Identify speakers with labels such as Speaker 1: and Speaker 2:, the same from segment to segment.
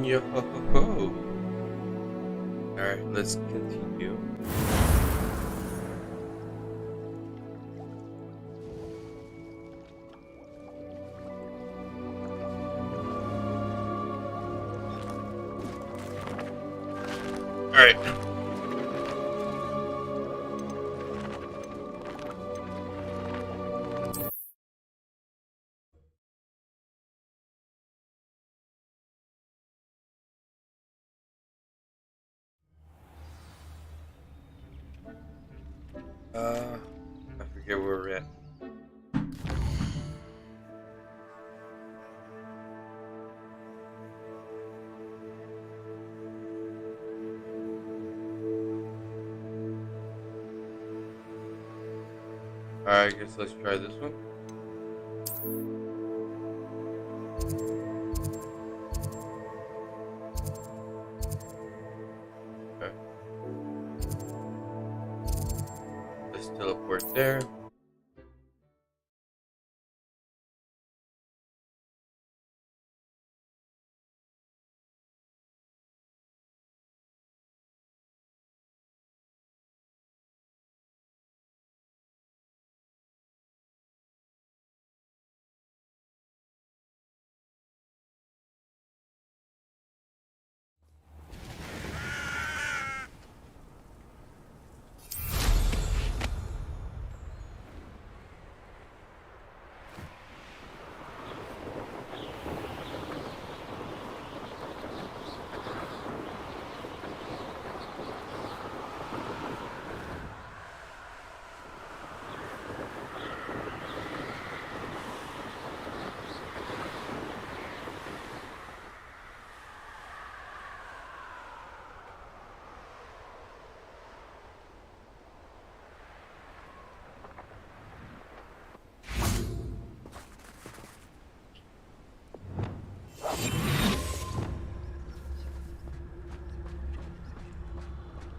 Speaker 1: Yo ho ho ho. Alright, let's continue. Alright. I forget where we're at. Alright, I guess let's try this one. Okay. Let's teleport there.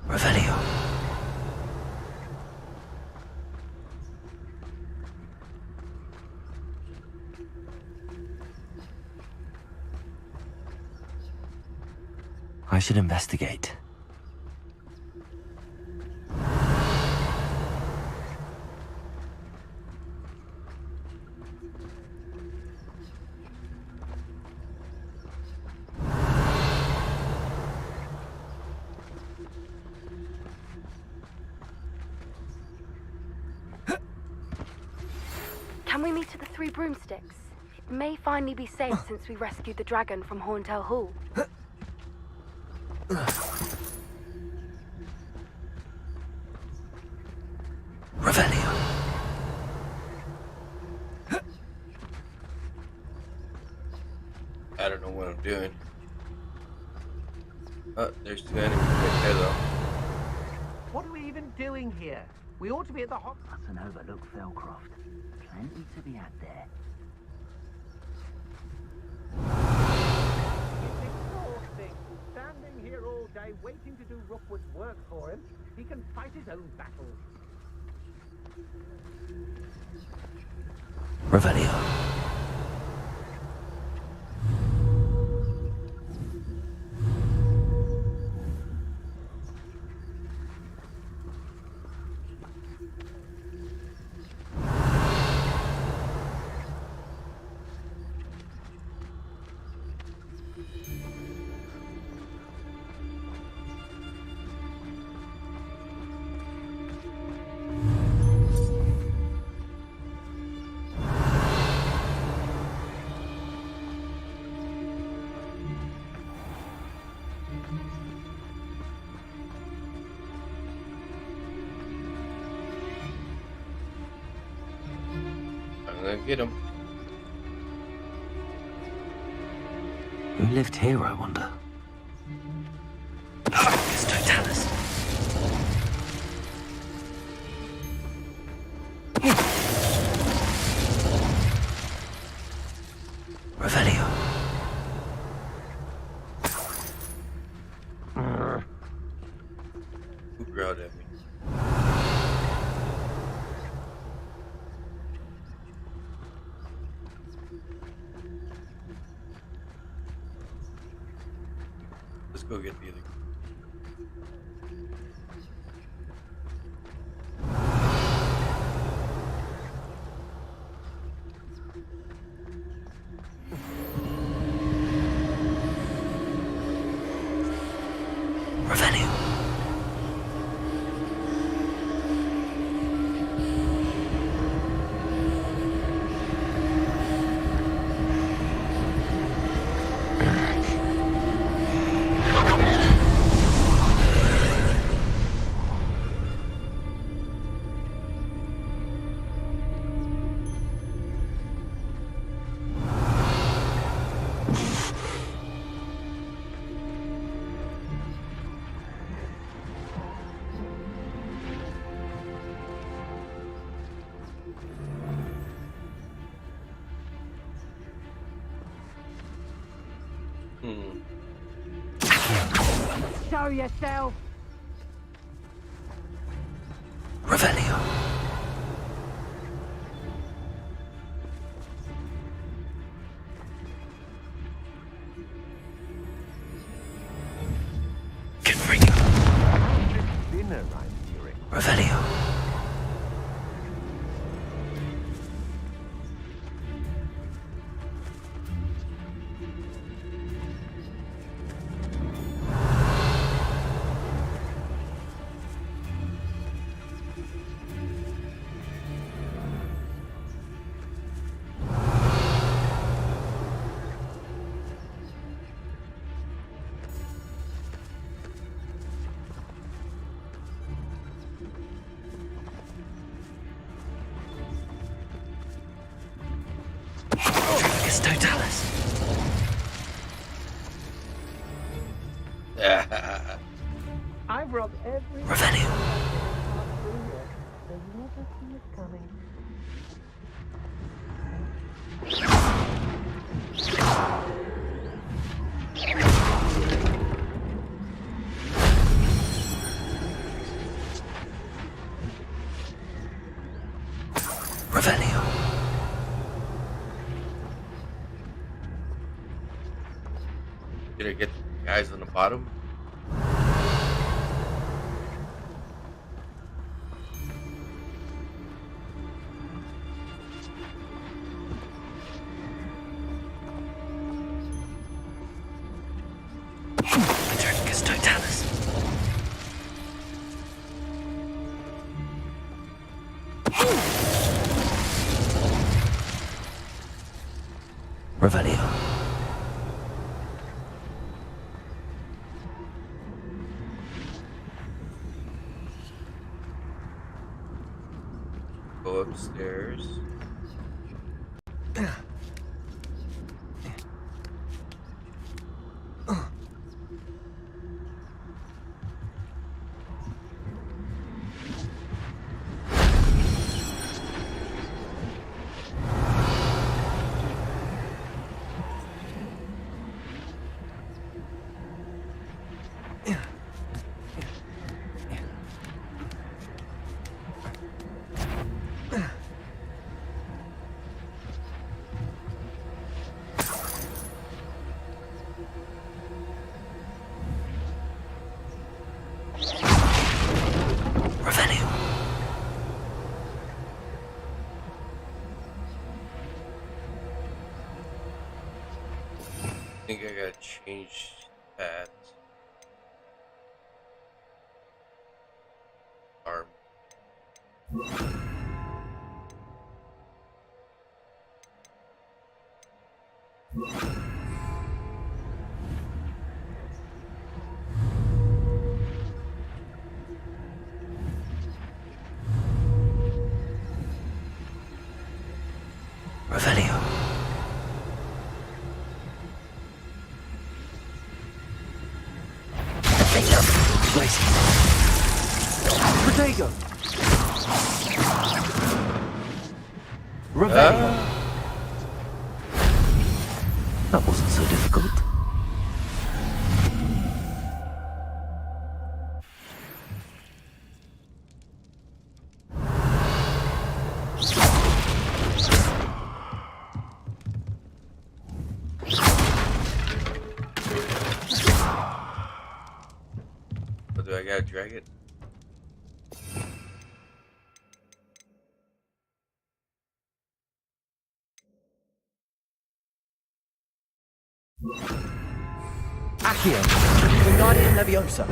Speaker 2: Revelio. I should investigate.
Speaker 3: Can we meet at the Three Broomsticks? It may finally be safe since we rescued the dragon from Horntail Hall.
Speaker 2: Revelio.
Speaker 1: I don't know what I'm doing. Oh, there's two enemies right there though.
Speaker 4: What are we even doing here? We ought to be at the hot.
Speaker 5: That's an overlooked Fellcroft. Plenty to be had there.
Speaker 4: It's exhausting. Standing here all day waiting to do Rookwood's work for him. He can fight his own battles.
Speaker 2: Revelio.
Speaker 1: I'm gonna get him.
Speaker 2: Who lived here, I wonder? It's Totalis. Revelio.
Speaker 1: Who growled at me? Let's go get the other.
Speaker 2: Revenue.
Speaker 3: Show yourself!
Speaker 2: Revelio. Confringo.
Speaker 4: Dinner I'm hearing.
Speaker 2: Revelio. Totalis.
Speaker 4: I've robbed every...
Speaker 2: Revenue.
Speaker 4: They never see us coming.
Speaker 2: Revelio.
Speaker 1: Did I get the guys on the bottom?
Speaker 2: Metricus Totalis. Revelio.
Speaker 1: Go upstairs. Revenue. I think I gotta change that arm.
Speaker 2: Revelio.
Speaker 4: Protego! Revelio!
Speaker 2: That wasn't so difficult.
Speaker 1: I gotta drag it.
Speaker 6: Accio, Wingardium Leviosa.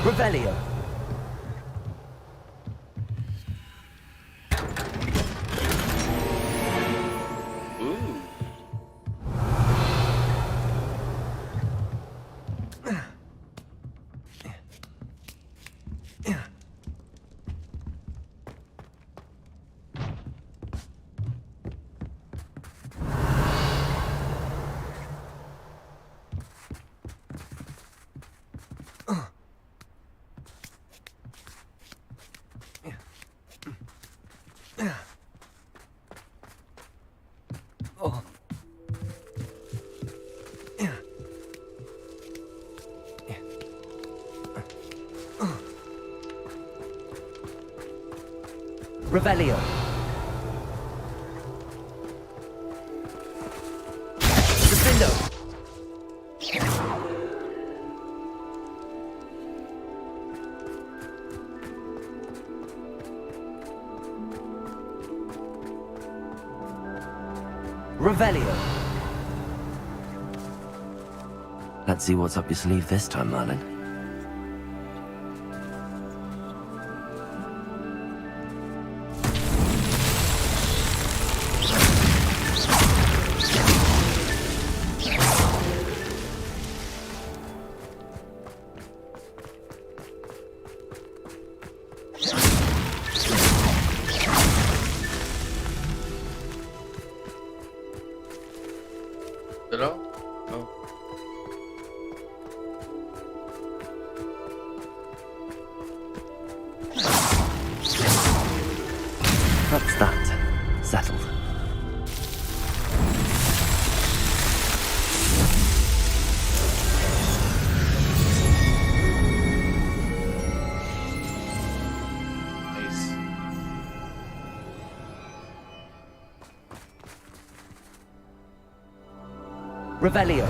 Speaker 6: Revelio.
Speaker 1: Ooh.
Speaker 6: Oh. Revelio. Defendo. Revelio.
Speaker 2: Let's see what's up your sleeve this time, Merlin.
Speaker 1: Is it all? Oh.
Speaker 2: That's that. Settled.
Speaker 1: Nice.
Speaker 6: Revelio.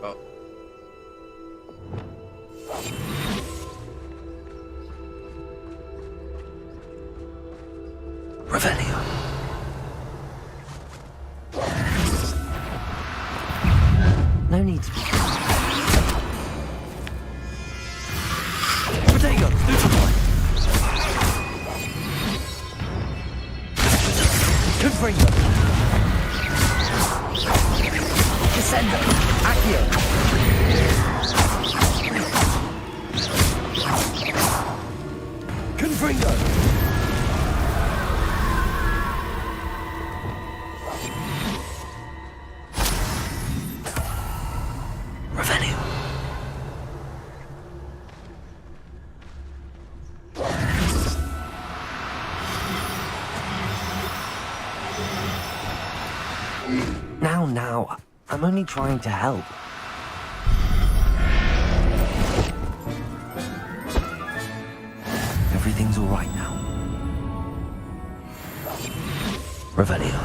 Speaker 1: Oh.
Speaker 2: Revelio. No need to be.
Speaker 6: Protego. Lucifer. Confringo. Descendo. Accio. Confringo.
Speaker 2: Revelio. Now. I'm only trying to help. Everything's all right now. Revelio.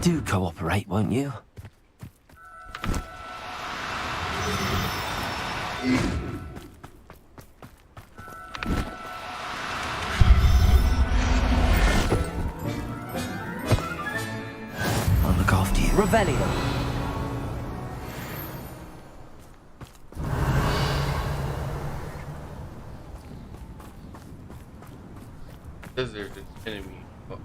Speaker 2: Do cooperate, won't you? I'll look after you.
Speaker 6: Revelio.
Speaker 1: Says there's an enemy. Oh.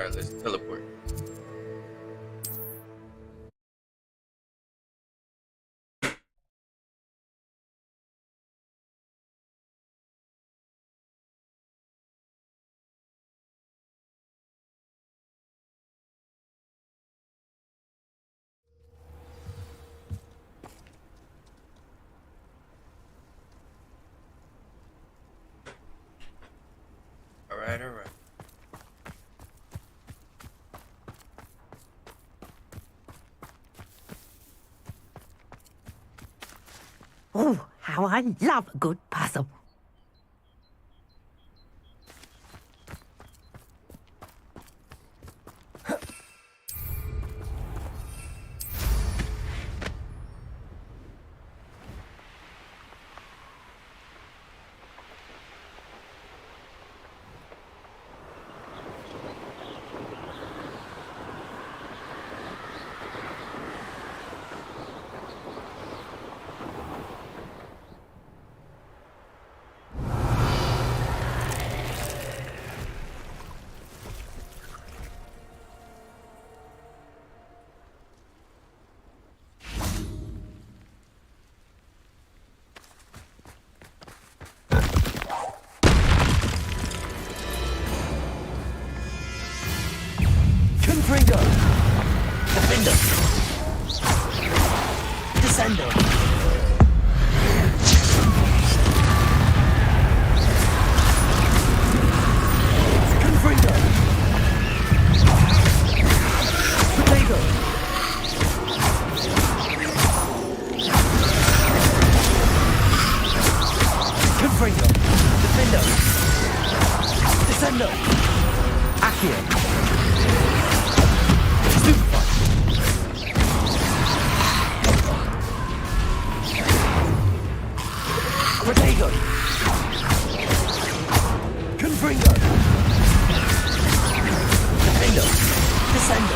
Speaker 1: Alright, let's teleport. Alright, alright.
Speaker 7: Oh, how I love a good puzzle.
Speaker 6: Confringo. Defender. Descendo. Confringo. Potato. Confringo. Defender. Descendo. Accio. Protego. Confringo. Defendo. Descendo.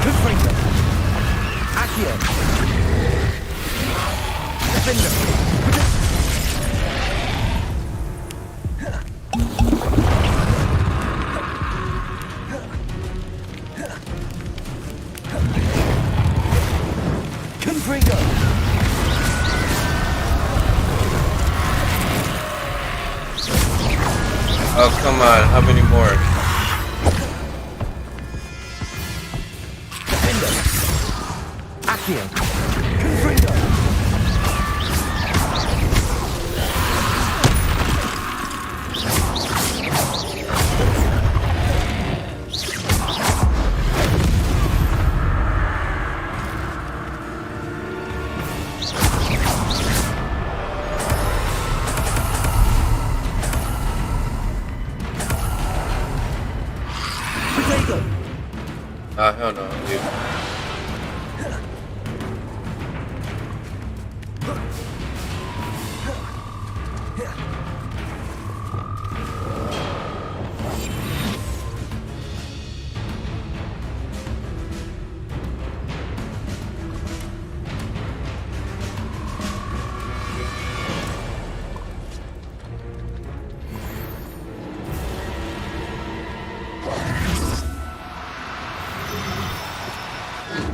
Speaker 6: Confringo. Accio. Defendo. Confringo.
Speaker 1: Oh, come on. How many more?
Speaker 6: Defendo. Accio. Confringo.
Speaker 1: Oh, hell no, dude.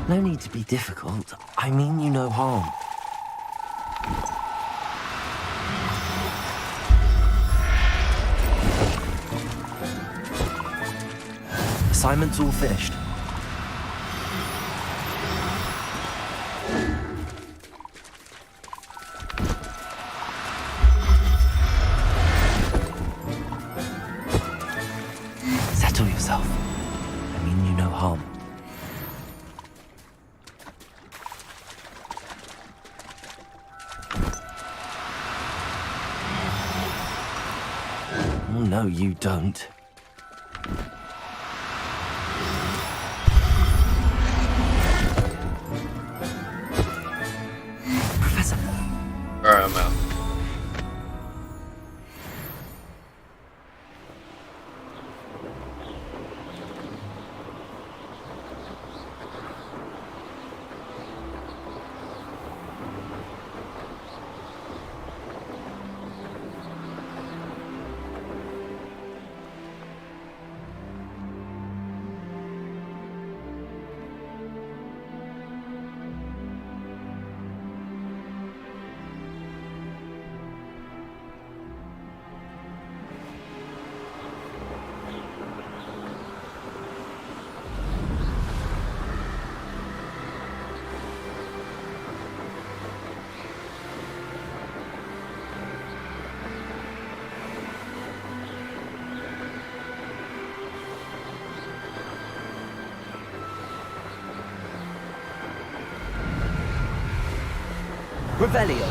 Speaker 2: No need to be difficult. I mean you no harm. Assignment's all finished. Settle yourself. I mean you no harm. Oh, no, you don't. Professor.
Speaker 1: Alright, I'm out.
Speaker 6: Revelio.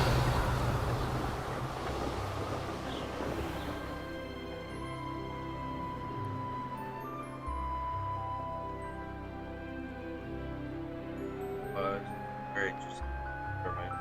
Speaker 1: But very interesting. Never mind.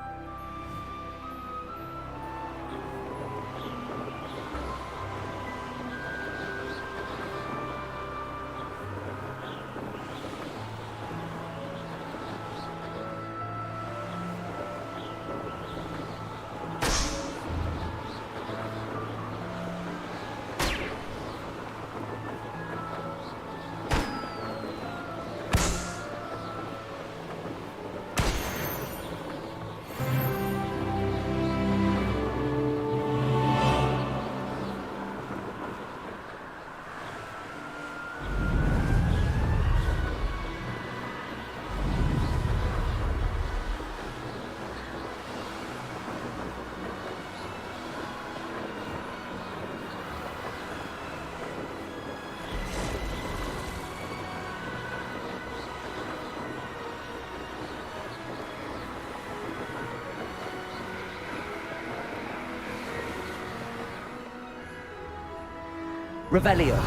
Speaker 6: Revelio.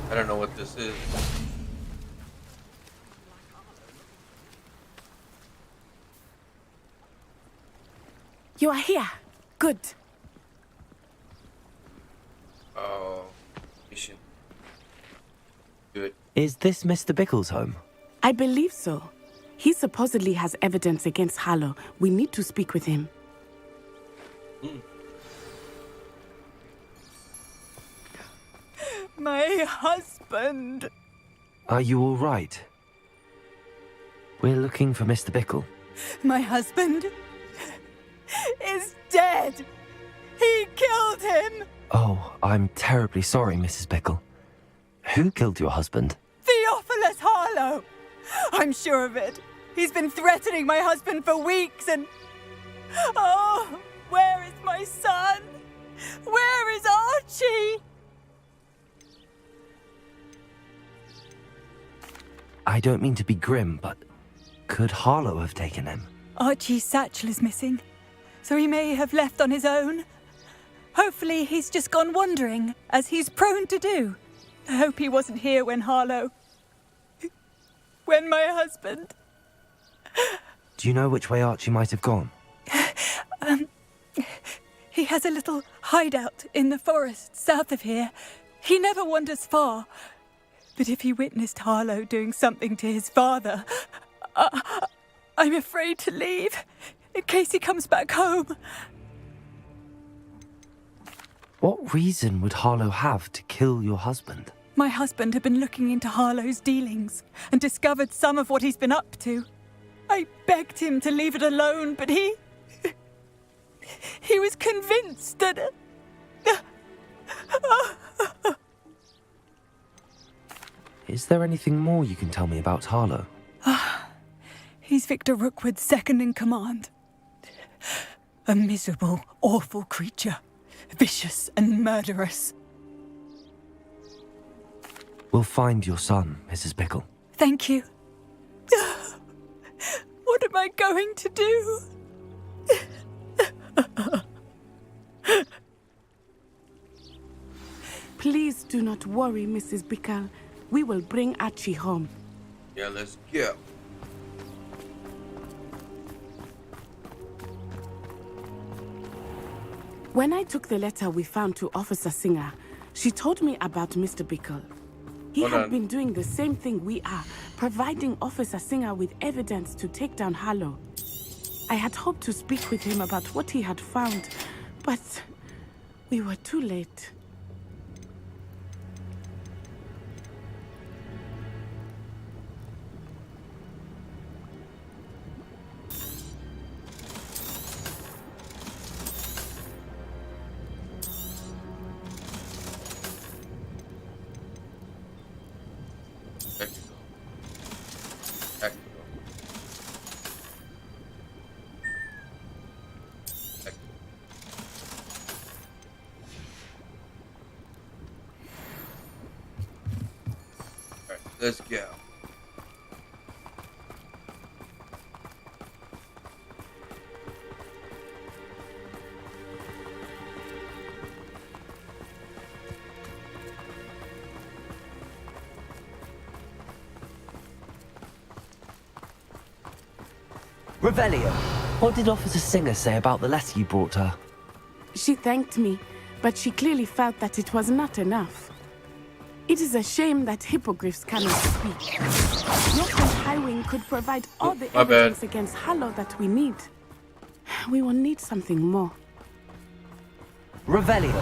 Speaker 1: I don't know what this is.
Speaker 7: You are here. Good.
Speaker 1: Oh, mission. Good.
Speaker 2: Is this Mr. Bickle's home?
Speaker 7: I believe so. He supposedly has evidence against Harlow. We need to speak with him.
Speaker 8: My husband.
Speaker 2: Are you all right? We're looking for Mr. Bickle.
Speaker 8: My husband is dead. He killed him.
Speaker 2: Oh, I'm terribly sorry, Mrs. Bickle. Who killed your husband?
Speaker 8: Theophilus Harlow. I'm sure of it. He's been threatening my husband for weeks and... Oh, where is my son? Where is Archie?
Speaker 2: I don't mean to be grim, but could Harlow have taken him?
Speaker 8: Archie's satchel is missing, so he may have left on his own. Hopefully he's just gone wandering, as he's prone to do. I hope he wasn't here when when my husband...
Speaker 2: Do you know which way Archie might have gone?
Speaker 8: He has a little hideout in the forest south of here. He never wanders far. But if he witnessed Harlow doing something to his father, I'm afraid to leave, in case he comes back home.
Speaker 2: What reason would Harlow have to kill your husband?
Speaker 8: My husband had been looking into Harlow's dealings and discovered some of what he's been up to. I begged him to leave it alone, but he was convinced that...
Speaker 2: Is there anything more you can tell me about Harlow?
Speaker 8: He's Victor Rookwood's second in command. A miserable, awful creature. Vicious and murderous.
Speaker 2: We'll find your son, Mrs. Bickle.
Speaker 8: Thank you. What am I going to do?
Speaker 7: Please do not worry, Mrs. Bickle. We will bring Archie home.
Speaker 1: Yeah, let's go.
Speaker 7: When I took the letter we found to Officer Singer, she told me about Mr. Bickle. He
Speaker 1: Hold
Speaker 7: had
Speaker 1: on.
Speaker 7: been doing the same thing we are, providing Officer Singer with evidence to take down Harlow. I had hoped to speak with him about what he had found, but we were too late.
Speaker 1: Technical. Technical. Technical. Let's go.
Speaker 6: Revelio.
Speaker 2: What did Officer Singer say about the letter you brought her?
Speaker 7: She thanked me, but she clearly felt that it was not enough. It is a shame that hippogriffs cannot speak. Your friend Highwing could provide all the
Speaker 1: My bad.
Speaker 7: evidence against Harlow that we need. We will need something more.
Speaker 6: Revelio.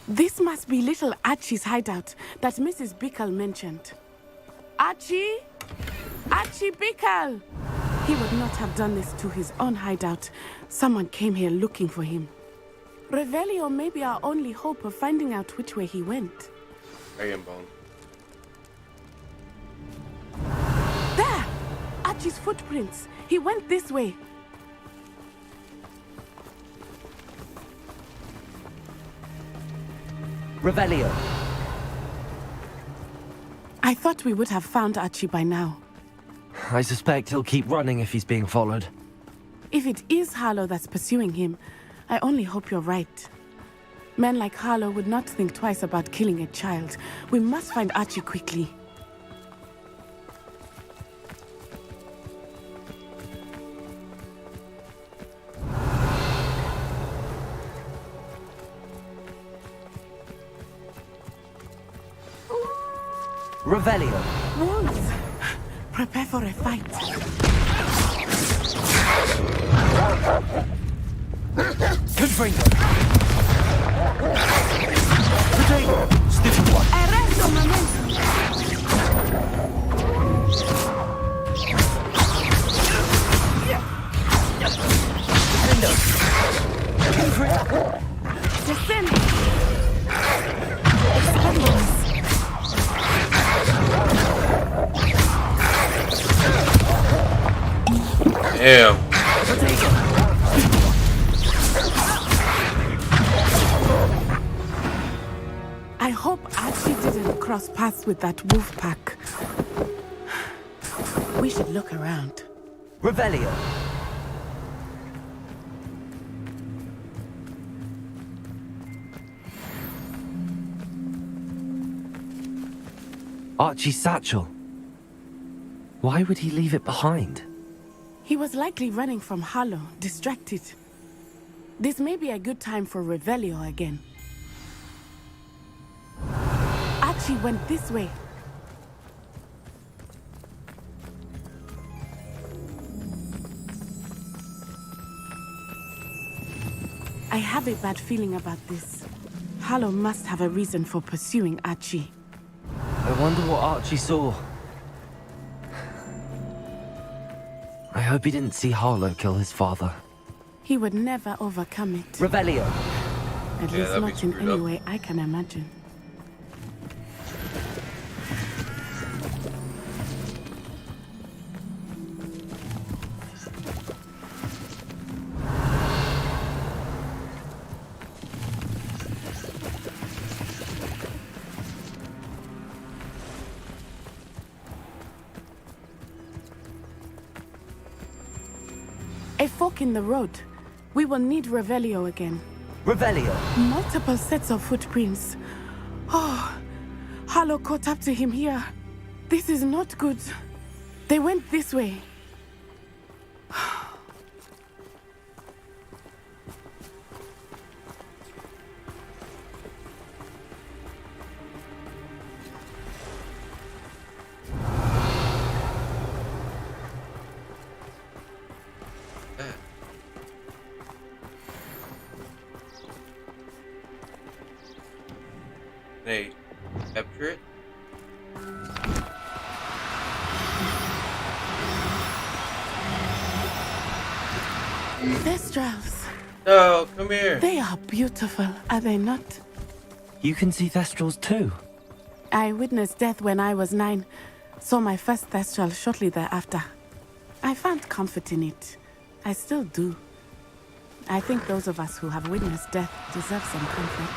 Speaker 7: This must be little Archie's hideout that Mrs. Bickle mentioned. Archie? Archie Bickle! He would not have done this to his own hideout. Someone came here looking for him. Revelio may be our only hope of finding out which way he went.
Speaker 1: I am bone.
Speaker 7: There! Archie's footprints. He went this way.
Speaker 6: Revelio.
Speaker 7: I thought we would have found Archie by now.
Speaker 2: I suspect he'll keep running if he's being followed.
Speaker 7: If it is Harlow that's pursuing him, I only hope you're right. Men like Harlow would not think twice about killing a child. We must find Archie quickly.
Speaker 6: Revelio.
Speaker 7: Wolves! Prepare for a fight.
Speaker 6: Confringo. Potato. Stiffen one.
Speaker 7: Arresto momento!
Speaker 6: Defendo. Confringo.
Speaker 7: Descend! Expendos!
Speaker 1: Damn.
Speaker 6: Potato.
Speaker 7: I hope Archie didn't cross paths with that wolf pack. We should look around.
Speaker 6: Revelio.
Speaker 2: Archie's satchel. Why would he leave it behind?
Speaker 7: He was likely running from Harlow, distracted. This may be a good time for Revelio again. Archie went this way. I have a bad feeling about this. Harlow must have a reason for pursuing Archie.
Speaker 2: I wonder what Archie saw. I hope he didn't see Harlow kill his father.
Speaker 7: He would never overcome it.
Speaker 6: Revelio.
Speaker 7: At
Speaker 1: Yeah,
Speaker 7: least
Speaker 1: that'd be
Speaker 7: not in
Speaker 1: screwed
Speaker 7: any
Speaker 1: up.
Speaker 7: way I can imagine. A fork in the road. We will need Revelio again.
Speaker 6: Revelio.
Speaker 7: Multiple sets of footprints. Oh, Harlow caught up to him here. This is not good. They went this way.
Speaker 1: They capture it.
Speaker 7: Thestrals.
Speaker 1: No, come here.
Speaker 7: They are beautiful, are they not?
Speaker 2: You can see Thestrals too.
Speaker 7: I witnessed death when I was 9. Saw my first Thestral shortly thereafter. I found comfort in it. I still do. I think those of us who have witnessed death deserve some comfort.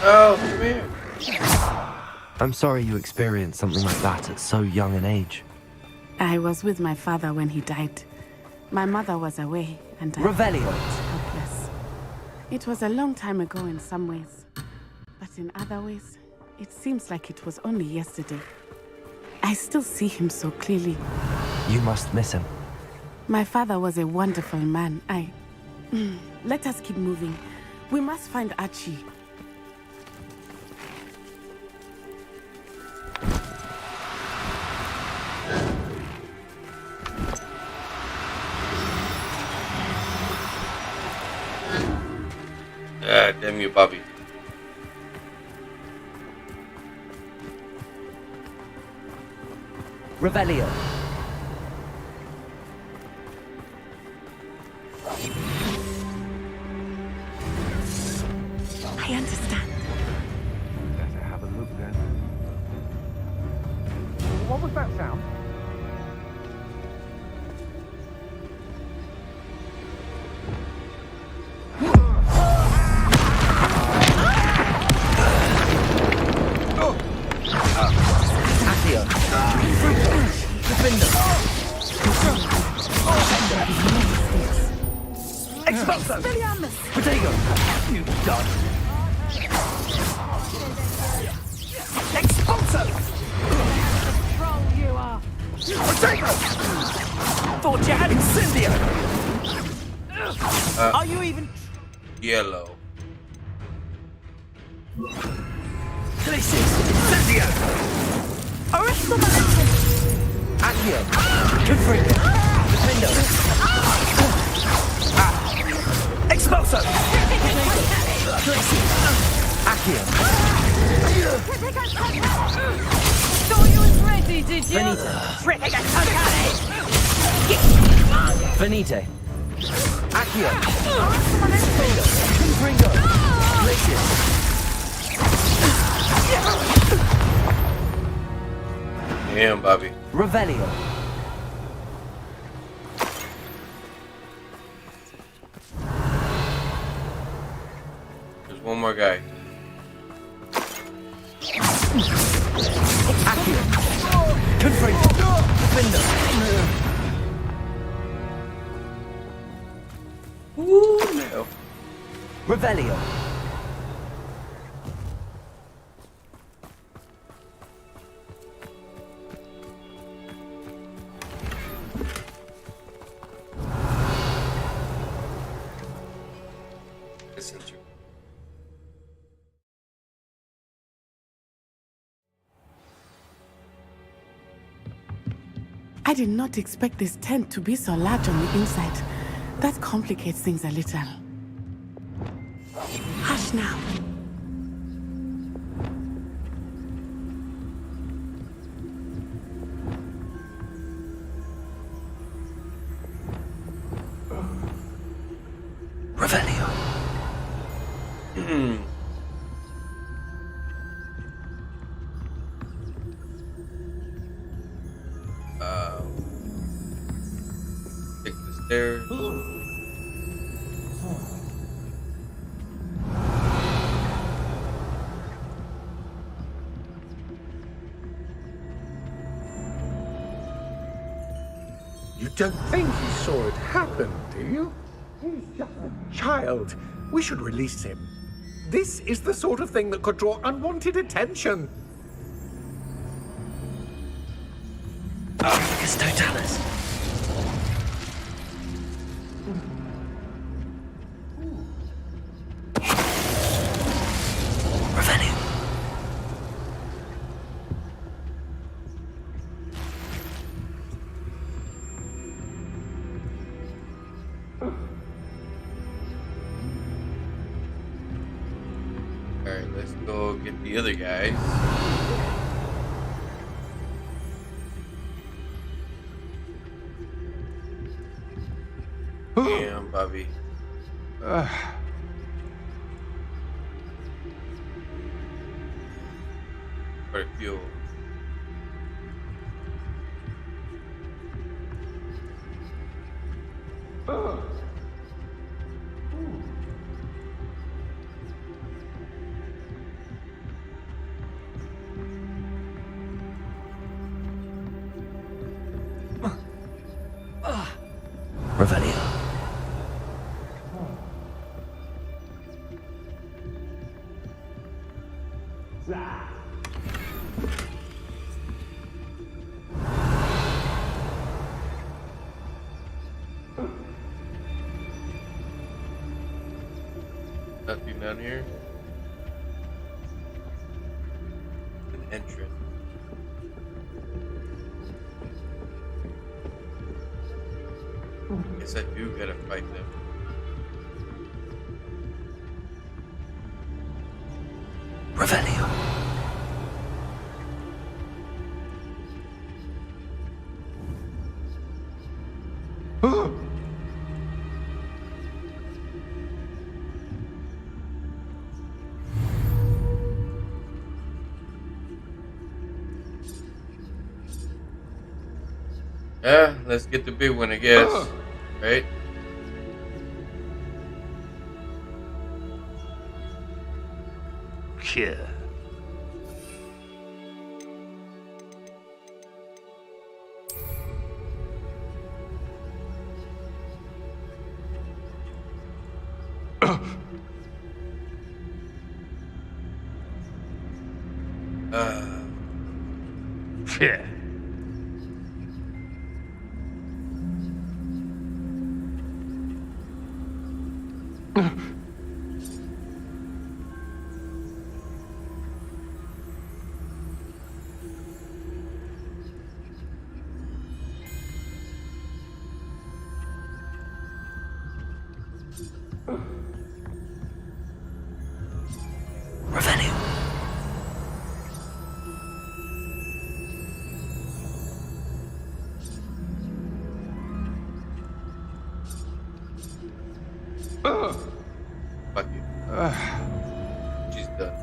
Speaker 1: Oh, come here.
Speaker 2: I'm sorry you experienced something like that at so young an age.
Speaker 7: I was with my father when he died. My mother was away, and I
Speaker 6: Revelio.
Speaker 7: was helpless. It was a long time ago in some ways, but in other ways, it seems like it was only yesterday. I still see him so clearly.
Speaker 2: You must miss him.
Speaker 7: My father was a wonderful man. Let us keep moving. We must find Archie.
Speaker 1: Ah, damn you, Bobby.
Speaker 6: Revelio.
Speaker 7: I understand.
Speaker 9: Better have a look then.
Speaker 4: What was that sound?
Speaker 6: Accio. Defender. Expulso. Potato. You done. Expulso.
Speaker 8: Troll you are.
Speaker 6: Potato. Thought you had Incendio. Are you even...
Speaker 1: Yellow.
Speaker 6: Glacius. Incendio. Arresto Momentum. Accio. Confringo. Defendo. Expulso. Glacius. Accio.
Speaker 8: Thought you was ready, did you?
Speaker 6: Venite. Venite. Accio. Confringo. Glacius.
Speaker 1: Damn, Bobby.
Speaker 6: Revelio.
Speaker 1: There's one more guy.
Speaker 6: Accio. Confringo. Defender.
Speaker 1: Ooh, no.
Speaker 6: Revelio.
Speaker 1: Listen to.
Speaker 7: I did not expect this tent to be so large on the inside. That complicates things a little. Hush now.
Speaker 6: Revelio.
Speaker 1: Take the stairs.
Speaker 4: You don't think he saw it happen, do you? He's just a child. We should release him. This is the sort of thing that could draw unwanted attention.
Speaker 6: Arcus Totalis. Revelio.
Speaker 1: Alright, let's go get the other guys. Damn, Bobby. For fuel.
Speaker 6: Revelio.
Speaker 1: Nothing down here. An entrance. Guess I do gotta fight them.
Speaker 6: Revelio.
Speaker 1: Yeah, let's get the big one, I guess. Right?
Speaker 9: Yeah. Yeah.
Speaker 6: Revelio.
Speaker 1: Fuck it. She's done.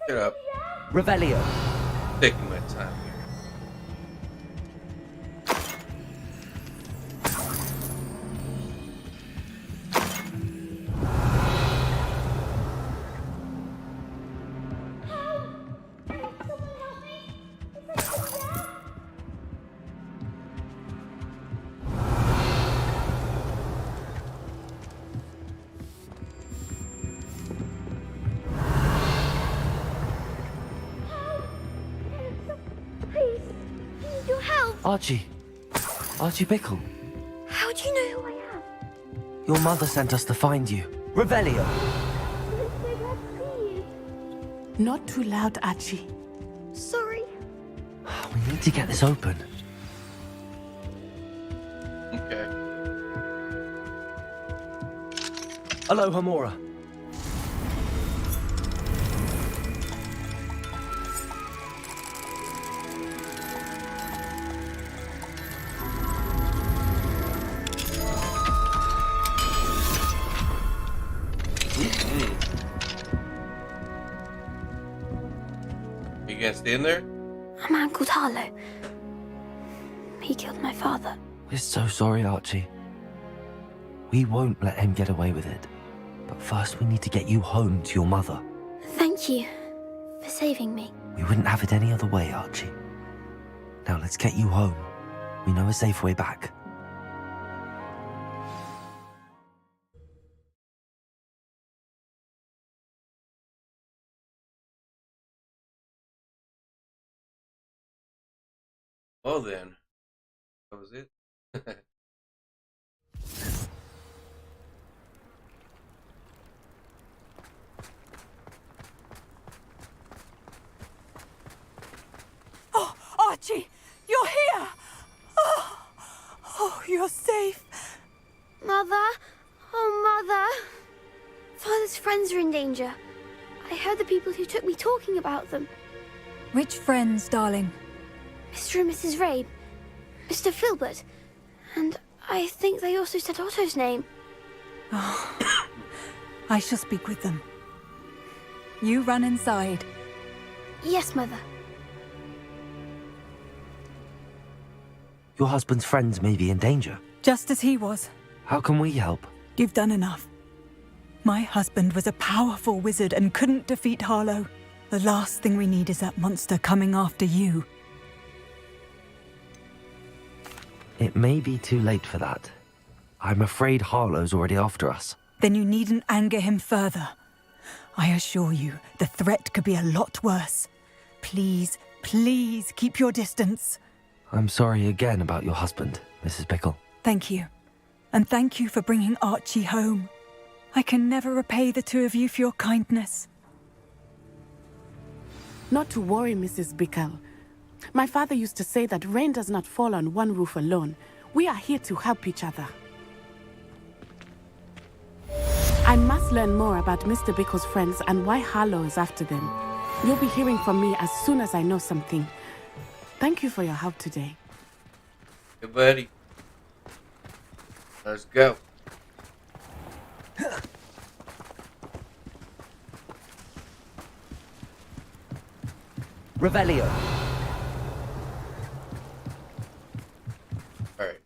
Speaker 1: Get up.
Speaker 6: Revelio.
Speaker 1: Taking my time here.
Speaker 3: Please, your help.
Speaker 2: Archie Bickle.
Speaker 3: How do you know who I am?
Speaker 2: Your mother sent us to find you.
Speaker 6: Revelio.
Speaker 3: I'm so glad to see you.
Speaker 7: Not too loud, Archie.
Speaker 3: Sorry.
Speaker 2: We need to get this open.
Speaker 1: Okay.
Speaker 6: Hello, Hamora.
Speaker 1: stay in there?
Speaker 3: A man called Harlow. He killed my father.
Speaker 2: We're so sorry, Archie. We won't let him get away with it. But first we need to get you home to your mother.
Speaker 3: Thank you for saving me.
Speaker 2: We wouldn't have it any other way, Archie. Now let's get you home. We know a safe way back.
Speaker 1: Well then, that was it.
Speaker 8: Oh, Archie, you're here! Oh, you're safe.
Speaker 3: Mother? Oh, Mother. Father's friends are in danger. I heard the people who took me talking about them.
Speaker 8: Which friends, darling?
Speaker 3: Mr. and Mrs. Rabe, Mr. Filbert, and I think they also said Otto's name.
Speaker 8: Oh, I shall speak with them. You run inside.
Speaker 3: Yes, Mother.
Speaker 2: Your husband's friends may be in danger.
Speaker 8: Just as he was.
Speaker 2: How can we help?
Speaker 8: You've done enough. My husband was a powerful wizard and couldn't defeat Harlow. The last thing we need is that monster coming after you.
Speaker 2: It may be too late for that. I'm afraid Harlow's already after us.
Speaker 8: Then you needn't anger him further. I assure you, the threat could be a lot worse. Please, please keep your distance.
Speaker 2: I'm sorry again about your husband, Mrs. Pickle.
Speaker 8: Thank you. And thank you for bringing Archie home. I can never repay the two of you for your kindness.
Speaker 7: Not to worry, Mrs. Bickle. My father used to say that rain does not fall on one roof alone. We are here to help each other. I must learn more about Mr. Bickle's friends and why Harlow is after them. You'll be hearing from me as soon as I know something. Thank you for your help today.
Speaker 1: Hey, buddy. Let's go.
Speaker 6: Revelio.
Speaker 1: Alright.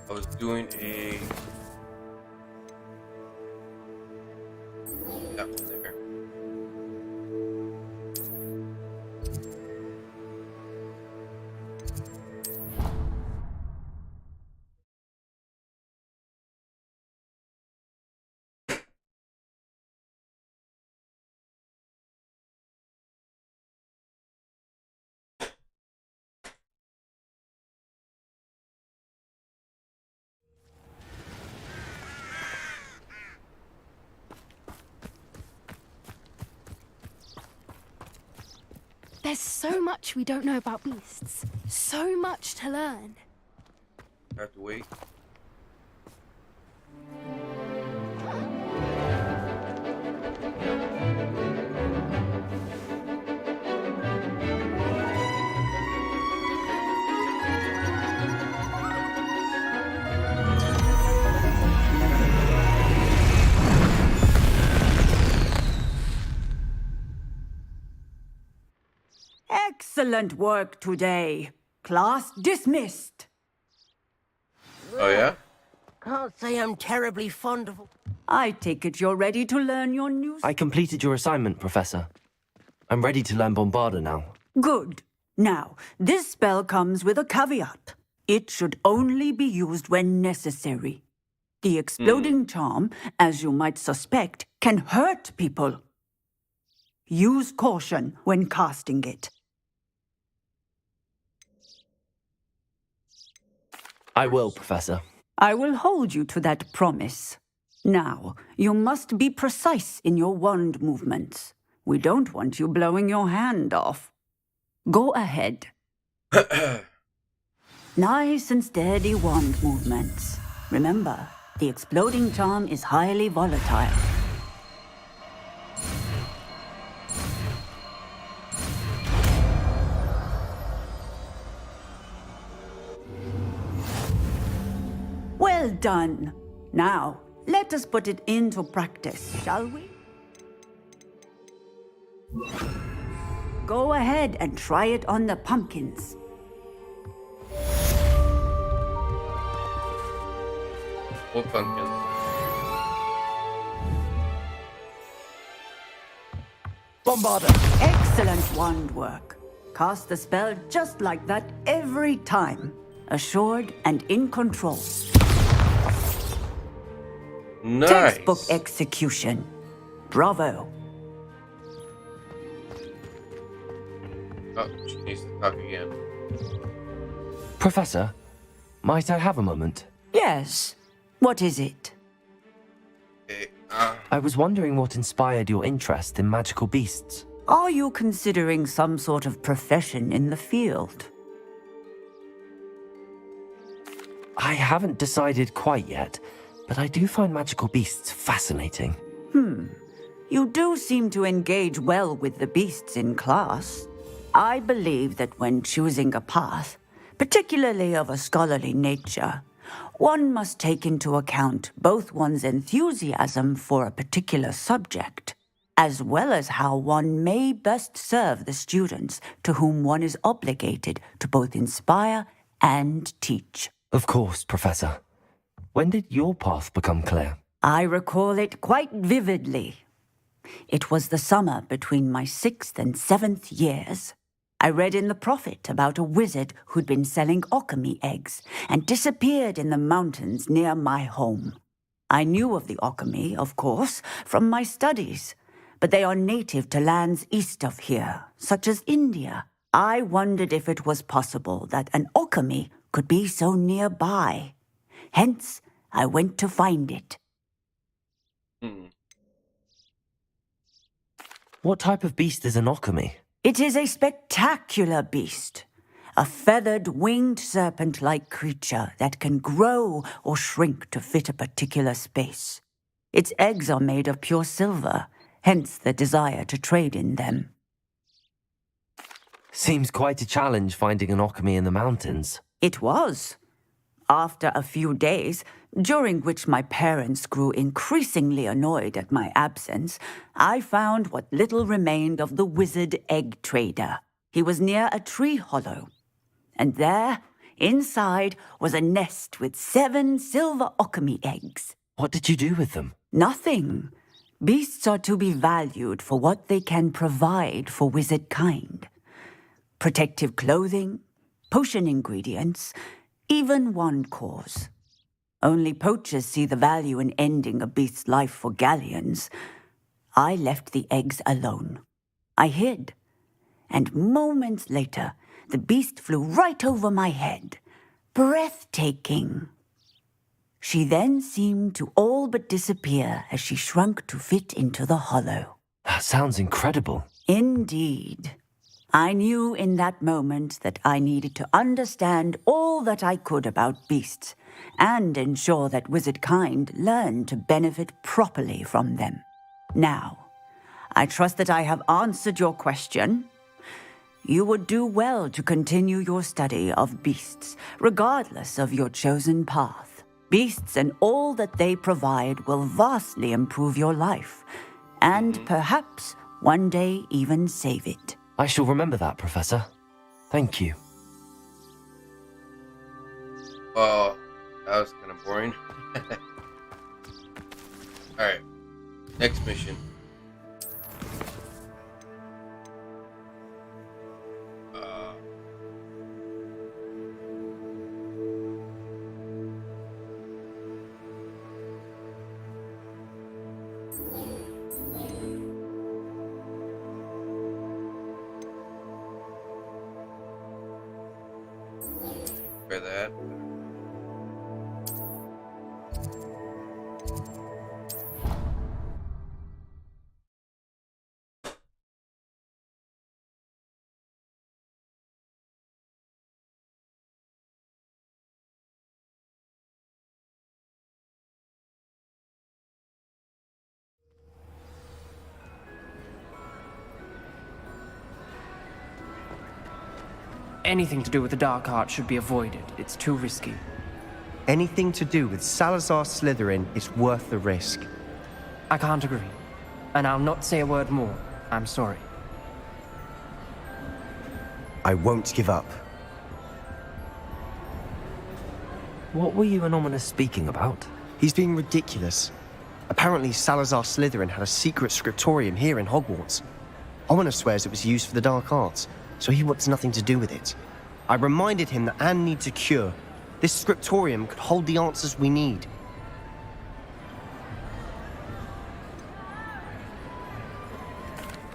Speaker 1: I was doing a... that one there.
Speaker 3: There's so much we don't know about beasts. So much to learn.
Speaker 1: I have to wait.
Speaker 10: Excellent work today. Class dismissed.
Speaker 1: Oh, yeah?
Speaker 11: Can't say I'm terribly fond of...
Speaker 10: I take it you're ready to learn your new...
Speaker 2: I completed your assignment, Professor. I'm ready to learn Bombarda now.
Speaker 10: Good. Now, this spell comes with a caveat. It should only be used when necessary. The exploding charm, as you might suspect, can hurt people. Use caution when casting it.
Speaker 2: I will, Professor.
Speaker 10: I will hold you to that promise. Now, you must be precise in your wand movements. We don't want you blowing your hand off. Go ahead. Nice and steady wand movements. Remember, the exploding charm is highly volatile. Well done. Now, let us put it into practice, shall we? Go ahead and try it on the pumpkins.
Speaker 1: What pumpkins?
Speaker 6: Bombarder!
Speaker 10: Excellent wand work. Cast the spell just like that every time. Assured and in control.
Speaker 1: Nice.
Speaker 10: Textbook execution. Bravo.
Speaker 1: Oh, she needs to talk again.
Speaker 2: Professor, might I have a moment?
Speaker 10: Yes. What is it?
Speaker 1: Okay,
Speaker 2: I was wondering what inspired your interest in magical beasts.
Speaker 10: Are you considering some sort of profession in the field?
Speaker 2: I haven't decided quite yet, but I do find magical beasts fascinating.
Speaker 10: You do seem to engage well with the beasts in class. I believe that when choosing a path, particularly of a scholarly nature, one must take into account both one's enthusiasm for a particular subject, as well as how one may best serve the students to whom one is obligated to both inspire and teach.
Speaker 2: Of course, Professor. When did your path become clear?
Speaker 10: I recall it quite vividly. It was the summer between my 6th and 7th years. I read in the Prophet about a wizard who'd been selling alchemy eggs and disappeared in the mountains near my home. I knew of the alchemy, of course, from my studies, but they are native to lands east of here, such as India. I wondered if it was possible that an alchemy could be so nearby. Hence, I went to find it.
Speaker 2: What type of beast is an alchemy?
Speaker 10: It is a spectacular beast. A feathered, winged serpent-like creature that can grow or shrink to fit a particular space. Its eggs are made of pure silver, hence the desire to trade in them.
Speaker 2: Seems quite a challenge finding an alchemy in the mountains.
Speaker 10: It was. After a few days, during which my parents grew increasingly annoyed at my absence, I found what little remained of the wizard egg trader. He was near a tree hollow, and there, inside, was a nest with 7 silver alchemy eggs.
Speaker 2: What did you do with them?
Speaker 10: Nothing. Beasts are to be valued for what they can provide for wizard kind. Protective clothing, potion ingredients, even wand cores. Only poachers see the value in ending a beast's life for galleons. I left the eggs alone. I hid, and moments later, the beast flew right over my head. Breathtaking. She then seemed to all but disappear as she shrunk to fit into the hollow.
Speaker 2: That sounds incredible.
Speaker 10: Indeed. I knew in that moment that I needed to understand all that I could about beasts and ensure that wizard kind learned to benefit properly from them. Now, I trust that I have answered your question. You would do well to continue your study of beasts, regardless of your chosen path. Beasts and all that they provide will vastly improve your life, and perhaps one day even save it.
Speaker 2: I shall remember that, Professor. Thank you.
Speaker 1: Oh, that was kind of boring. Alright, next mission. For that.
Speaker 12: Anything to do with the dark art should be avoided. It's too risky.
Speaker 13: Anything to do with Salazar Slytherin is worth the risk.
Speaker 12: I can't agree. And I'll not say a word more. I'm sorry.
Speaker 13: I won't give up.
Speaker 2: What were you and Ominous speaking about?
Speaker 13: He's being ridiculous. Apparently, Salazar Slytherin had a secret scriptorium here in Hogwarts. Ominous swears it was used for the dark arts, so he wants nothing to do with it. I reminded him that Anne needs a cure. This scriptorium could hold the answers we need.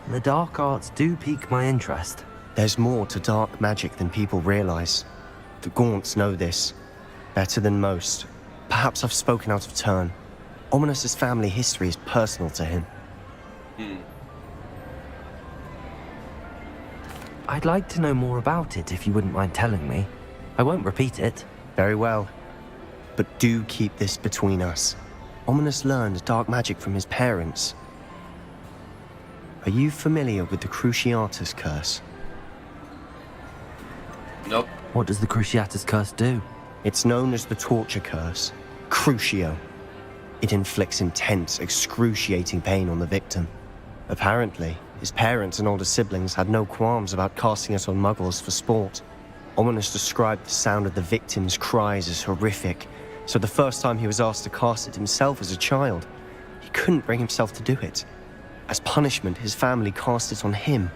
Speaker 2: The dark arts do pique my interest.
Speaker 13: There's more to dark magic than people realize. The Gaunts know this. Better than most. Perhaps I've spoken out of turn. Ominous's family history is personal to him.
Speaker 2: I'd like to know more about it if you wouldn't mind telling me. I won't repeat it.
Speaker 13: Very well. But do keep this between us. Ominous learned dark magic from his parents. Are you familiar with the Cruciatus Curse?
Speaker 1: Nope.
Speaker 2: What does the Cruciatus Curse do?
Speaker 13: It's known as the Torture Curse. Crucio. It inflicts intense, excruciating pain on the victim. Apparently, his parents and older siblings had no qualms about casting it on muggles for sport. Ominous described the sound of the victim's cries as horrific, so the first time he was asked to cast it himself as a child, he couldn't bring himself to do it. As punishment, his family cast it on him.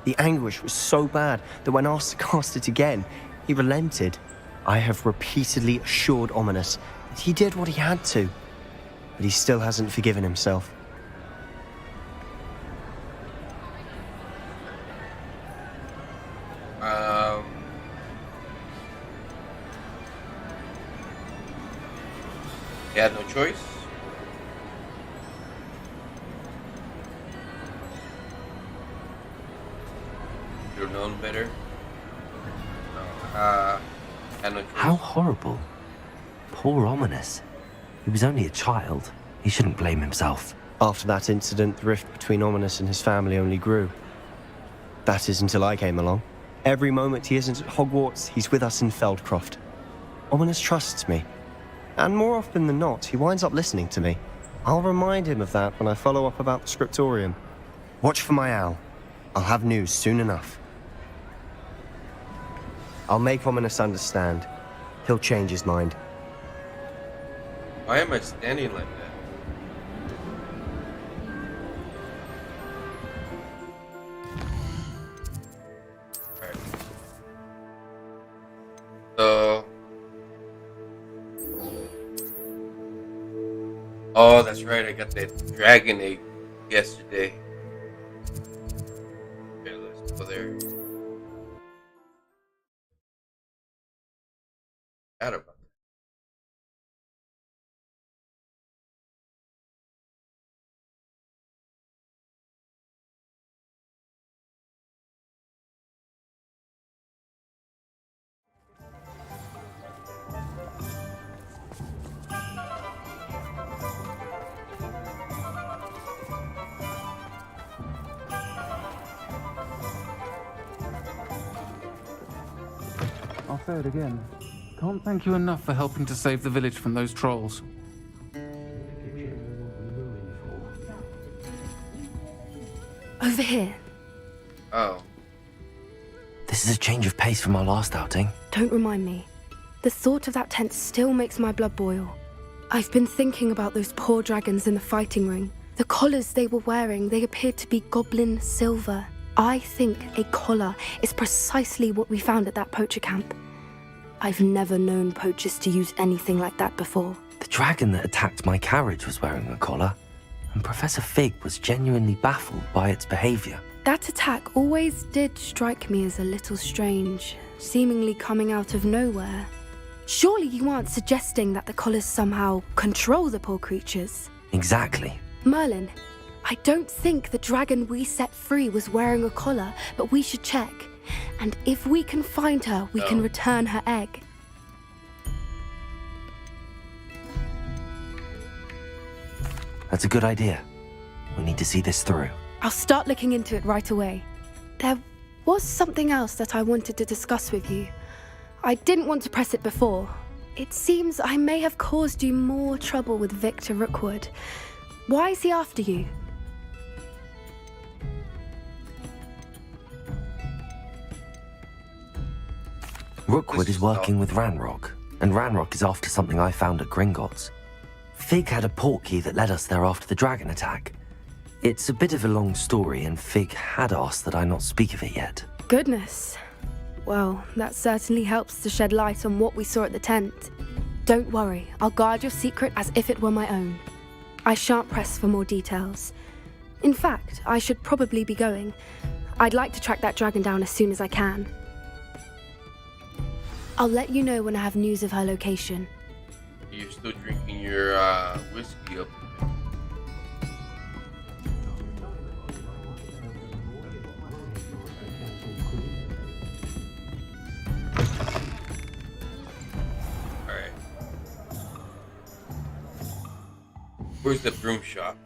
Speaker 13: The anguish was so bad that when asked to cast it again, he relented. I have repeatedly assured Ominous that he did what he had to, but he still hasn't forgiven himself.
Speaker 1: He had no choice. Should have known better. Had no choice.
Speaker 2: How horrible. Poor Ominous. He was only a child. He shouldn't blame himself.
Speaker 13: After that incident, the rift between Ominous and his family only grew. That is until I came along. Every moment he isn't at Hogwarts, he's with us in Feldcroft. Ominous trusts me. And more often than not, he winds up listening to me. I'll remind him of that when I follow up about the scriptorium. Watch for my owl. I'll have news soon enough. I'll make Ominous understand. He'll change his mind.
Speaker 1: Why am I standing like that? Alright. So... Oh, that's right, I got that dragon egg yesterday. Okay, let's go there. Forgot about that.
Speaker 6: I'll say it again. Can't thank you enough for helping to save the village from those trolls.
Speaker 3: Over here.
Speaker 1: Oh.
Speaker 2: This is a change of pace from our last outing.
Speaker 3: Don't remind me. The thought of that tent still makes my blood boil. I've been thinking about those poor dragons in the fighting ring. The collars they were wearing, they appeared to be goblin silver. I think a collar is precisely what we found at that poacher camp. I've never known poachers to use anything like that before.
Speaker 2: The dragon that attacked my carriage was wearing a collar, and Professor Fig was genuinely baffled by its behavior.
Speaker 3: That attack always did strike me as a little strange, seemingly coming out of nowhere. Surely you aren't suggesting that the collars somehow control the poor creatures?
Speaker 2: Exactly.
Speaker 3: Merlin, I don't think the dragon we set free was wearing a collar, but we should check. And if we can find her, we can return her egg.
Speaker 2: That's a good idea. We need to see this through.
Speaker 3: I'll start looking into it right away. There was something else that I wanted to discuss with you. I didn't want to press it before. It seems I may have caused you more trouble with Victor Rookwood. Why is he after you?
Speaker 2: Rookwood is working with Ranrock, and Ranrock is after something I found at Gringotts. Fig had a portkey that led us there after the dragon attack. It's a bit of a long story, and Fig had asked that I not speak of it yet.
Speaker 3: Goodness. Well, that certainly helps to shed light on what we saw at the tent. Don't worry, I'll guard your secret as if it were my own. I shan't press for more details. In fact, I should probably be going. I'd like to track that dragon down as soon as I can. I'll let you know when I have news of her location.
Speaker 1: You're still drinking your whiskey up. Alright. Where's the broom shop?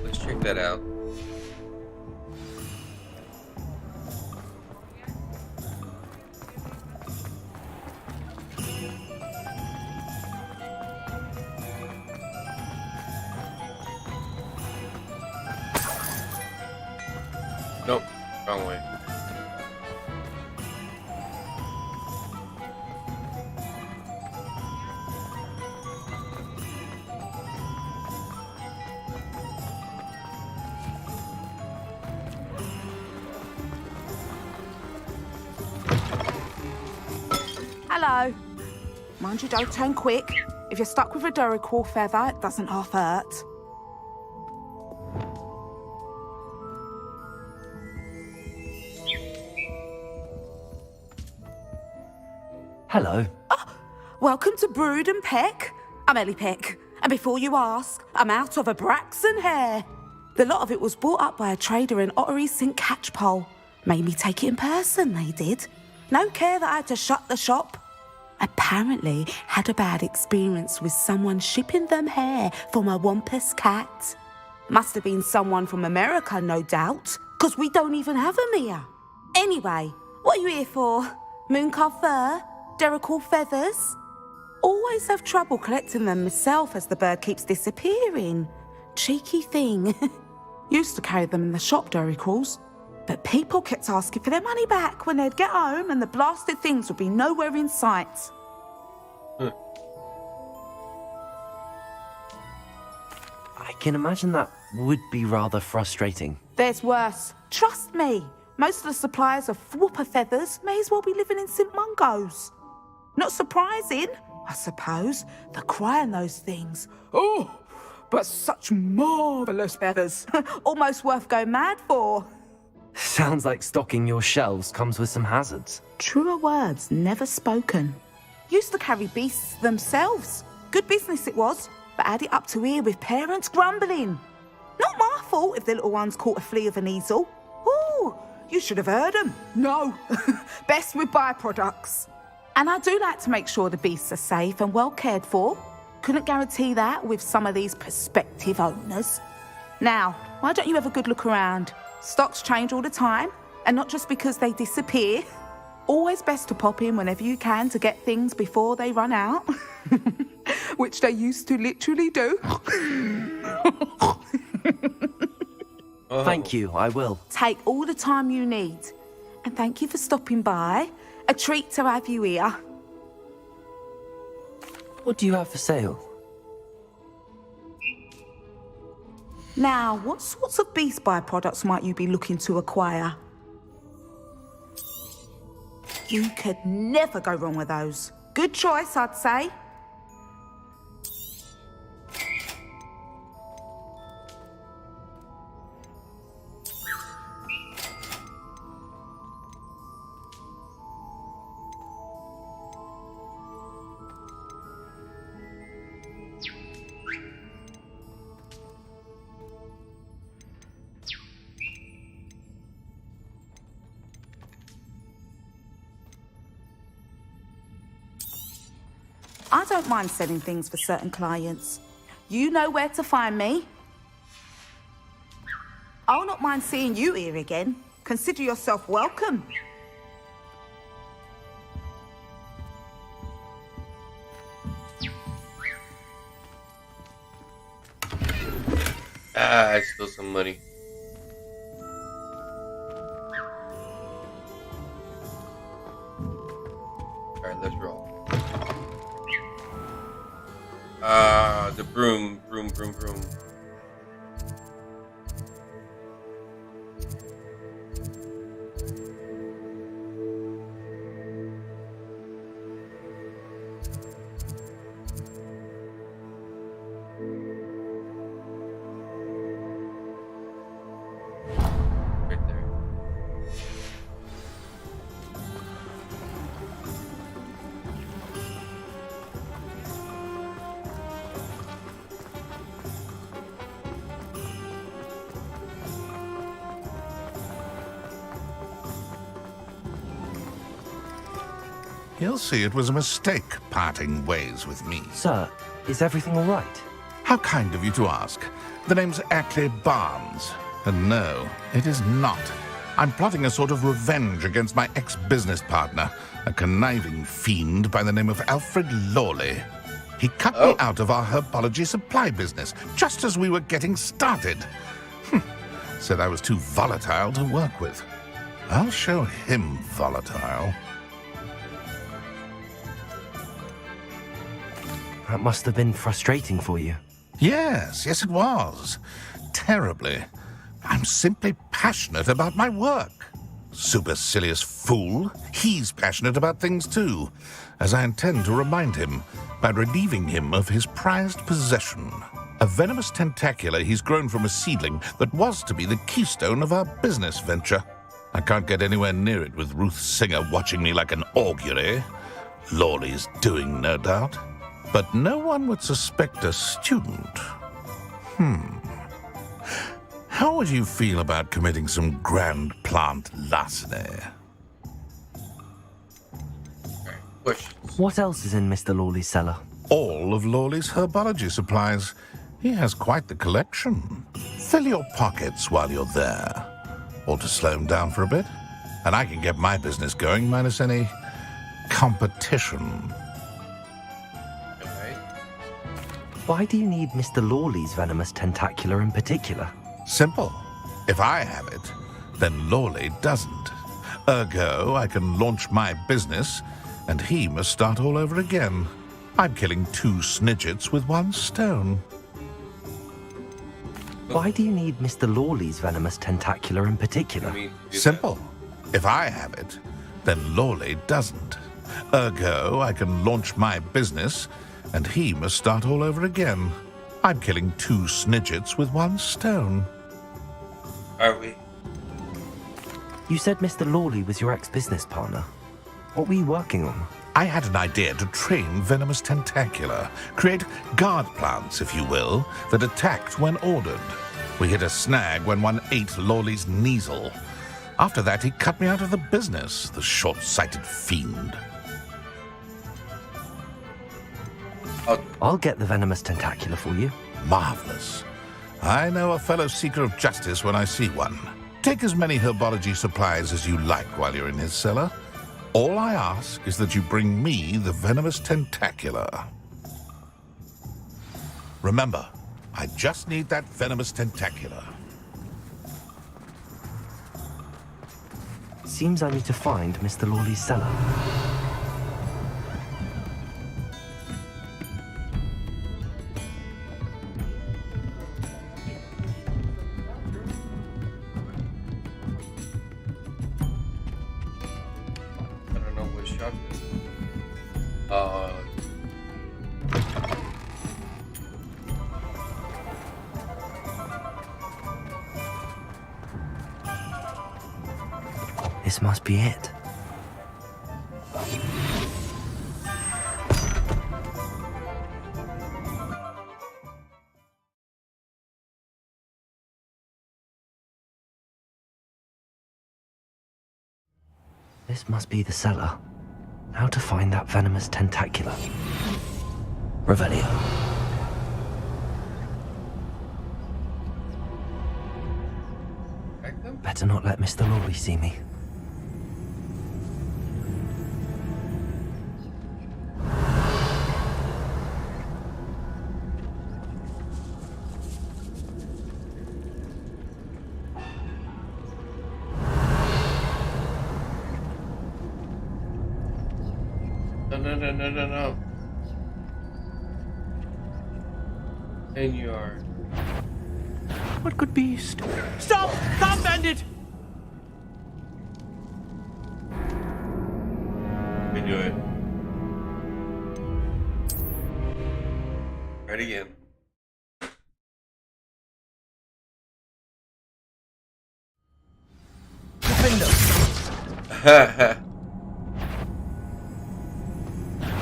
Speaker 1: Let's check that out. Nope, wrong way.
Speaker 14: Hello. Mind you, don't turn quick. If you're stuck with a Duracell feather, it doesn't half hurt.
Speaker 2: Hello.
Speaker 14: Welcome to Brood and Peck. I'm Ellie Peck, and before you ask, I'm out of a Braxton hair. The lot of it was bought up by a trader in Ottery St. Catchpole. Made me take it in person, they did. No care that I had to shut the shop. Apparently had a bad experience with someone shipping them hair from a Wampus cat. Must have been someone from America, no doubt, because we don't even have them here. Anyway, what are you here for? Mooncarved fur? Duracell feathers? Always have trouble collecting them myself as the bird keeps disappearing. Cheeky thing. Used to carry them in the shop, Duracells. But people kept asking for their money back when they'd get home and the blasted things would be nowhere in sight.
Speaker 2: I can imagine that would be rather frustrating.
Speaker 14: There's worse. Trust me. Most of the suppliers of whooper feathers may as well be living in St. Mungo's. Not surprising, I suppose, the cry on those things. Oh, but such marvellous feathers. Almost worth going mad for.
Speaker 2: Sounds like stocking your shelves comes with some hazards.
Speaker 14: Truer words never spoken. Used to carry beasts themselves. Good business it was, but had it up to here with parents grumbling. Not my fault if the little ones caught a flea of an easel. Ooh, you should have heard them. No, best with byproducts. And I do like to make sure the beasts are safe and well cared for. Couldn't guarantee that with some of these prospective owners. Now, why don't you have a good look around? Stocks change all the time, and not just because they disappear. Always best to pop in whenever you can to get things before they run out. Which they used to literally do.
Speaker 2: Thank you, I will.
Speaker 14: Take all the time you need. And thank you for stopping by. A treat to have you here.
Speaker 2: What do you have for sale?
Speaker 14: Now, what sorts of beast byproducts might you be looking to acquire? You could never go wrong with those. Good choice, I'd say. I don't mind selling things for certain clients. You know where to find me. I'll not mind seeing you here again. Consider yourself welcome.
Speaker 1: Ah, I stole some money. Alright, let's roll. The broom. Right there.
Speaker 15: He'll see it was a mistake parting ways with me.
Speaker 2: Sir, is everything all right?
Speaker 15: How kind of you to ask. The name's Ackley Barnes. And no, it is not. I'm plotting a sort of revenge against my ex-business partner, a conniving fiend by the name of Alfred Lawley. He cut me out of our herbology supply business just as we were getting started. Said I was too volatile to work with. I'll show him volatile.
Speaker 2: That must have been frustrating for you.
Speaker 15: Yes, it was. Terribly. I'm simply passionate about my work. Supercilious fool. He's passionate about things too, as I intend to remind him by relieving him of his prized possession. A venomous tentacula he's grown from a seedling that was to be the keystone of our business venture. I can't get anywhere near it with Ruth Singer watching me like an augury. Lawley's doing, no doubt. But no one would suspect a student. How would you feel about committing some grand plant larceny?
Speaker 2: What else is in Mr. Lawley's cellar?
Speaker 15: All of Lawley's herbology supplies. He has quite the collection. Fill your pockets while you're there. Or to slow him down for a bit. And I can get my business going minus any competition.
Speaker 2: Why do you need Mr. Lawley's venomous tentacula in particular?
Speaker 15: Simple. If I have it, then Lawley doesn't. Ergo, I can launch my business, and he must start all over again. I'm killing two snidgets with one stone.
Speaker 2: Why do you need Mr. Lawley's venomous tentacula in particular?
Speaker 15: Simple. If I have it, then Lawley doesn't. Ergo, I can launch my business, and he must start all over again. I'm killing two snidgets with one stone.
Speaker 1: Are we?
Speaker 2: You said Mr. Lawley was your ex-business partner. What were you working on?
Speaker 15: I had an idea to train venomous tentacula, create guard plants, if you will, that attacked when ordered. We hit a snag when one ate Lawley's Kneasel. After that, he cut me out of the business, the short-sighted fiend.
Speaker 2: I'll get the venomous tentacula for you.
Speaker 15: Marvelous. I know a fellow seeker of justice when I see one. Take as many herbology supplies as you like while you're in his cellar. All I ask is that you bring me the venomous tentacula. Remember, I just need that venomous tentacula.
Speaker 2: Seems I need to find Mr. Lawley's cellar. This must be it. This must be the cellar. How to find that venomous tentacula. Revelio. Better not let Mr. Lawley see me.
Speaker 1: No. And you are.
Speaker 6: What could be Stop! Stop, bandit!
Speaker 1: We do it. Right again.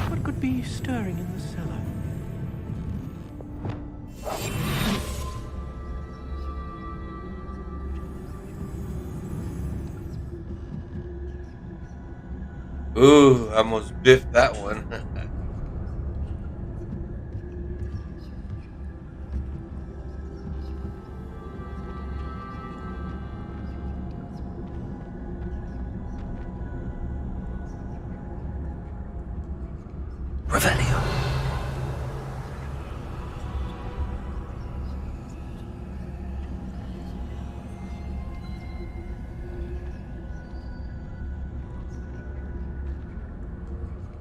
Speaker 6: What could be stirring in the cellar?
Speaker 1: Ooh, I almost biffed that one.
Speaker 2: Revelio.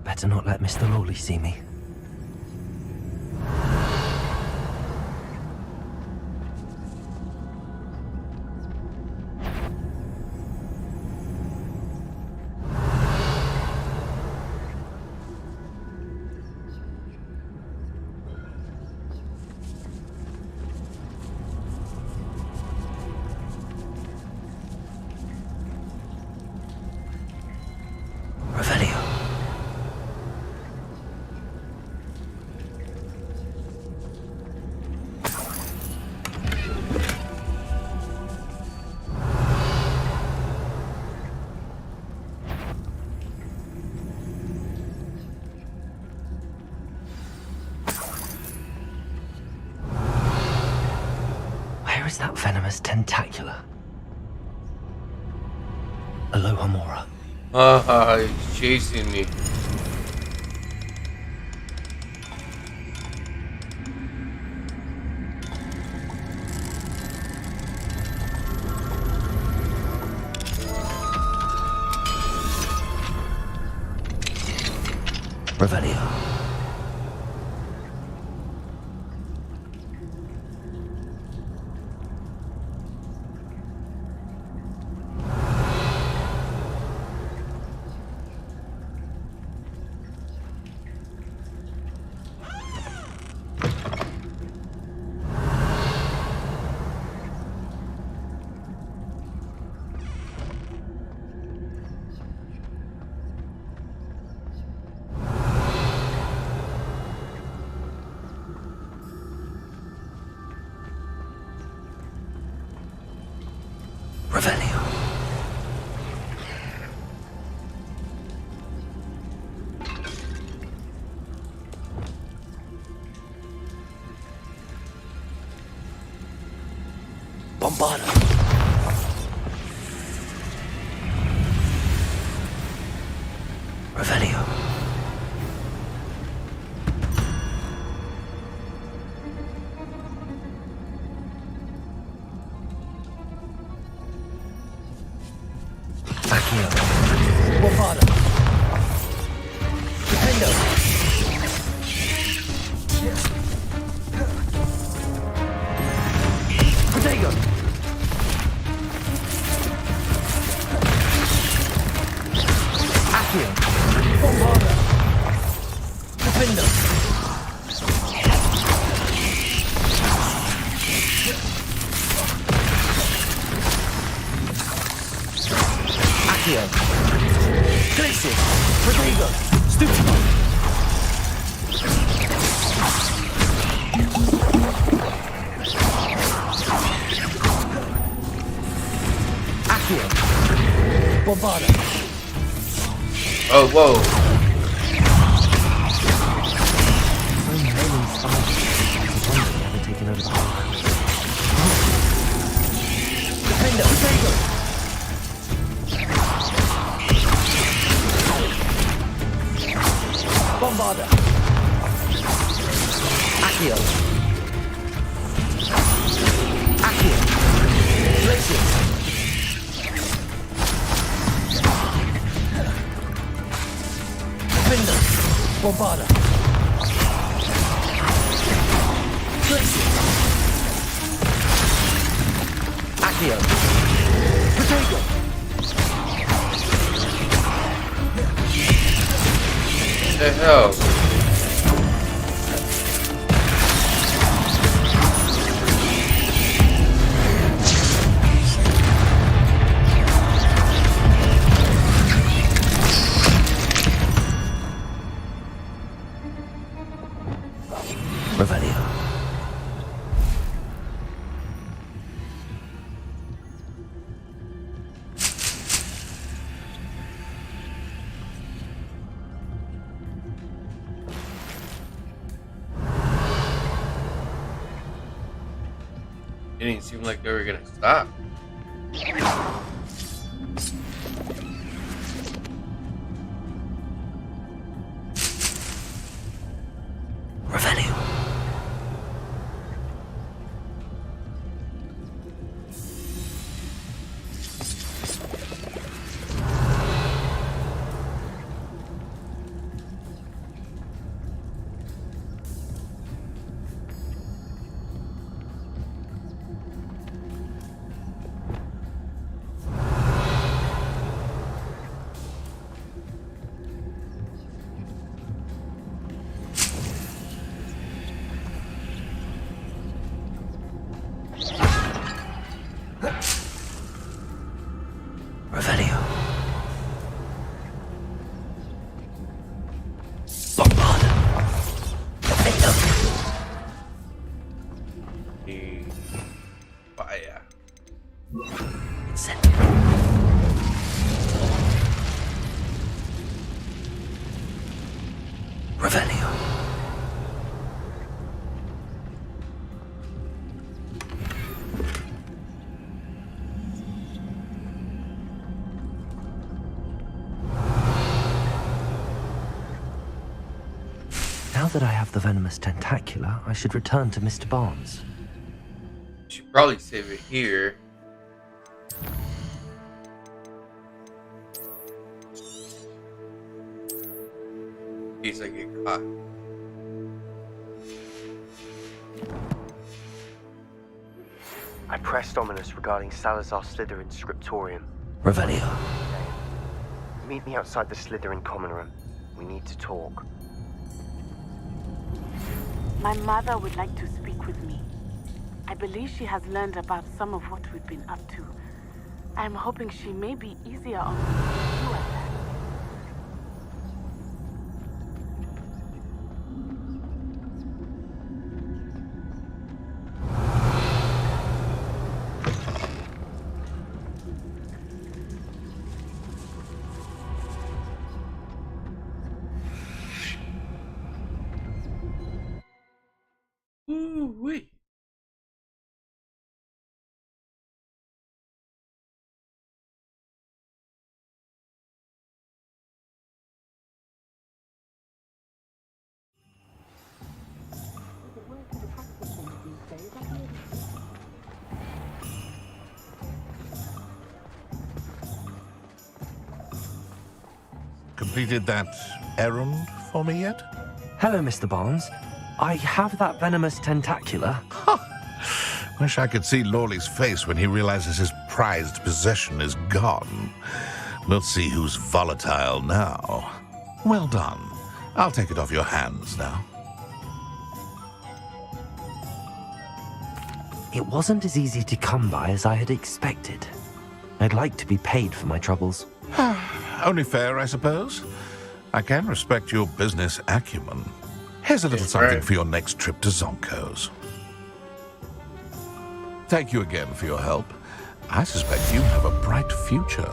Speaker 2: Better not let Mr. Lawley see me. Revelio. Where is that venomous tentacula? Aloha Mora.
Speaker 1: He's chasing me.
Speaker 2: Revelio. Revelio. Bombarda. Revelio. Accio. Bombarda. Defendo. Protego. Accio. Bombarda. Defendo. Accio. Glacier. Protego. Stupido. Accio. Bombarda.
Speaker 1: Oh, whoa.
Speaker 2: So many spiders. I wonder they haven't taken over the whole house. Defender. Protego. Bombarda. Accio. Accio. Glacier. Defender. Bombarda. Accio. Protego.
Speaker 1: What the hell?
Speaker 2: Revelio.
Speaker 1: It didn't seem like they were gonna stop.
Speaker 2: Revelio. Revelio. Bombarda. Perfecto.
Speaker 1: Fire.
Speaker 2: Incendio. Revelio. Now that I have the venomous tentacula, I should return to Mr. Barnes.
Speaker 1: Should probably save it here. In case I get caught.
Speaker 13: I pressed Ominous regarding Salazar Slytherin's scriptorium.
Speaker 2: Revelio.
Speaker 13: Meet me outside the Slytherin common room. We need to talk.
Speaker 7: My mother would like to speak with me. I believe she has learned about some of what we've been up to. I'm hoping she may be easier on me than you at that.
Speaker 1: Ooh-wee.
Speaker 15: Completed that errand for me yet?
Speaker 2: Hello, Mr. Barnes. I have that venomous tentacula.
Speaker 15: Wish I could see Lawley's face when he realizes his prized possession is gone. We'll see who's volatile now. Well done. I'll take it off your hands now.
Speaker 2: It wasn't as easy to come by as I had expected. I'd like to be paid for my troubles.
Speaker 15: Only fair, I suppose. I can respect your business acumen. Here's a little something for your next trip to Zonko's. Thank you again for your help. I suspect you have a bright future.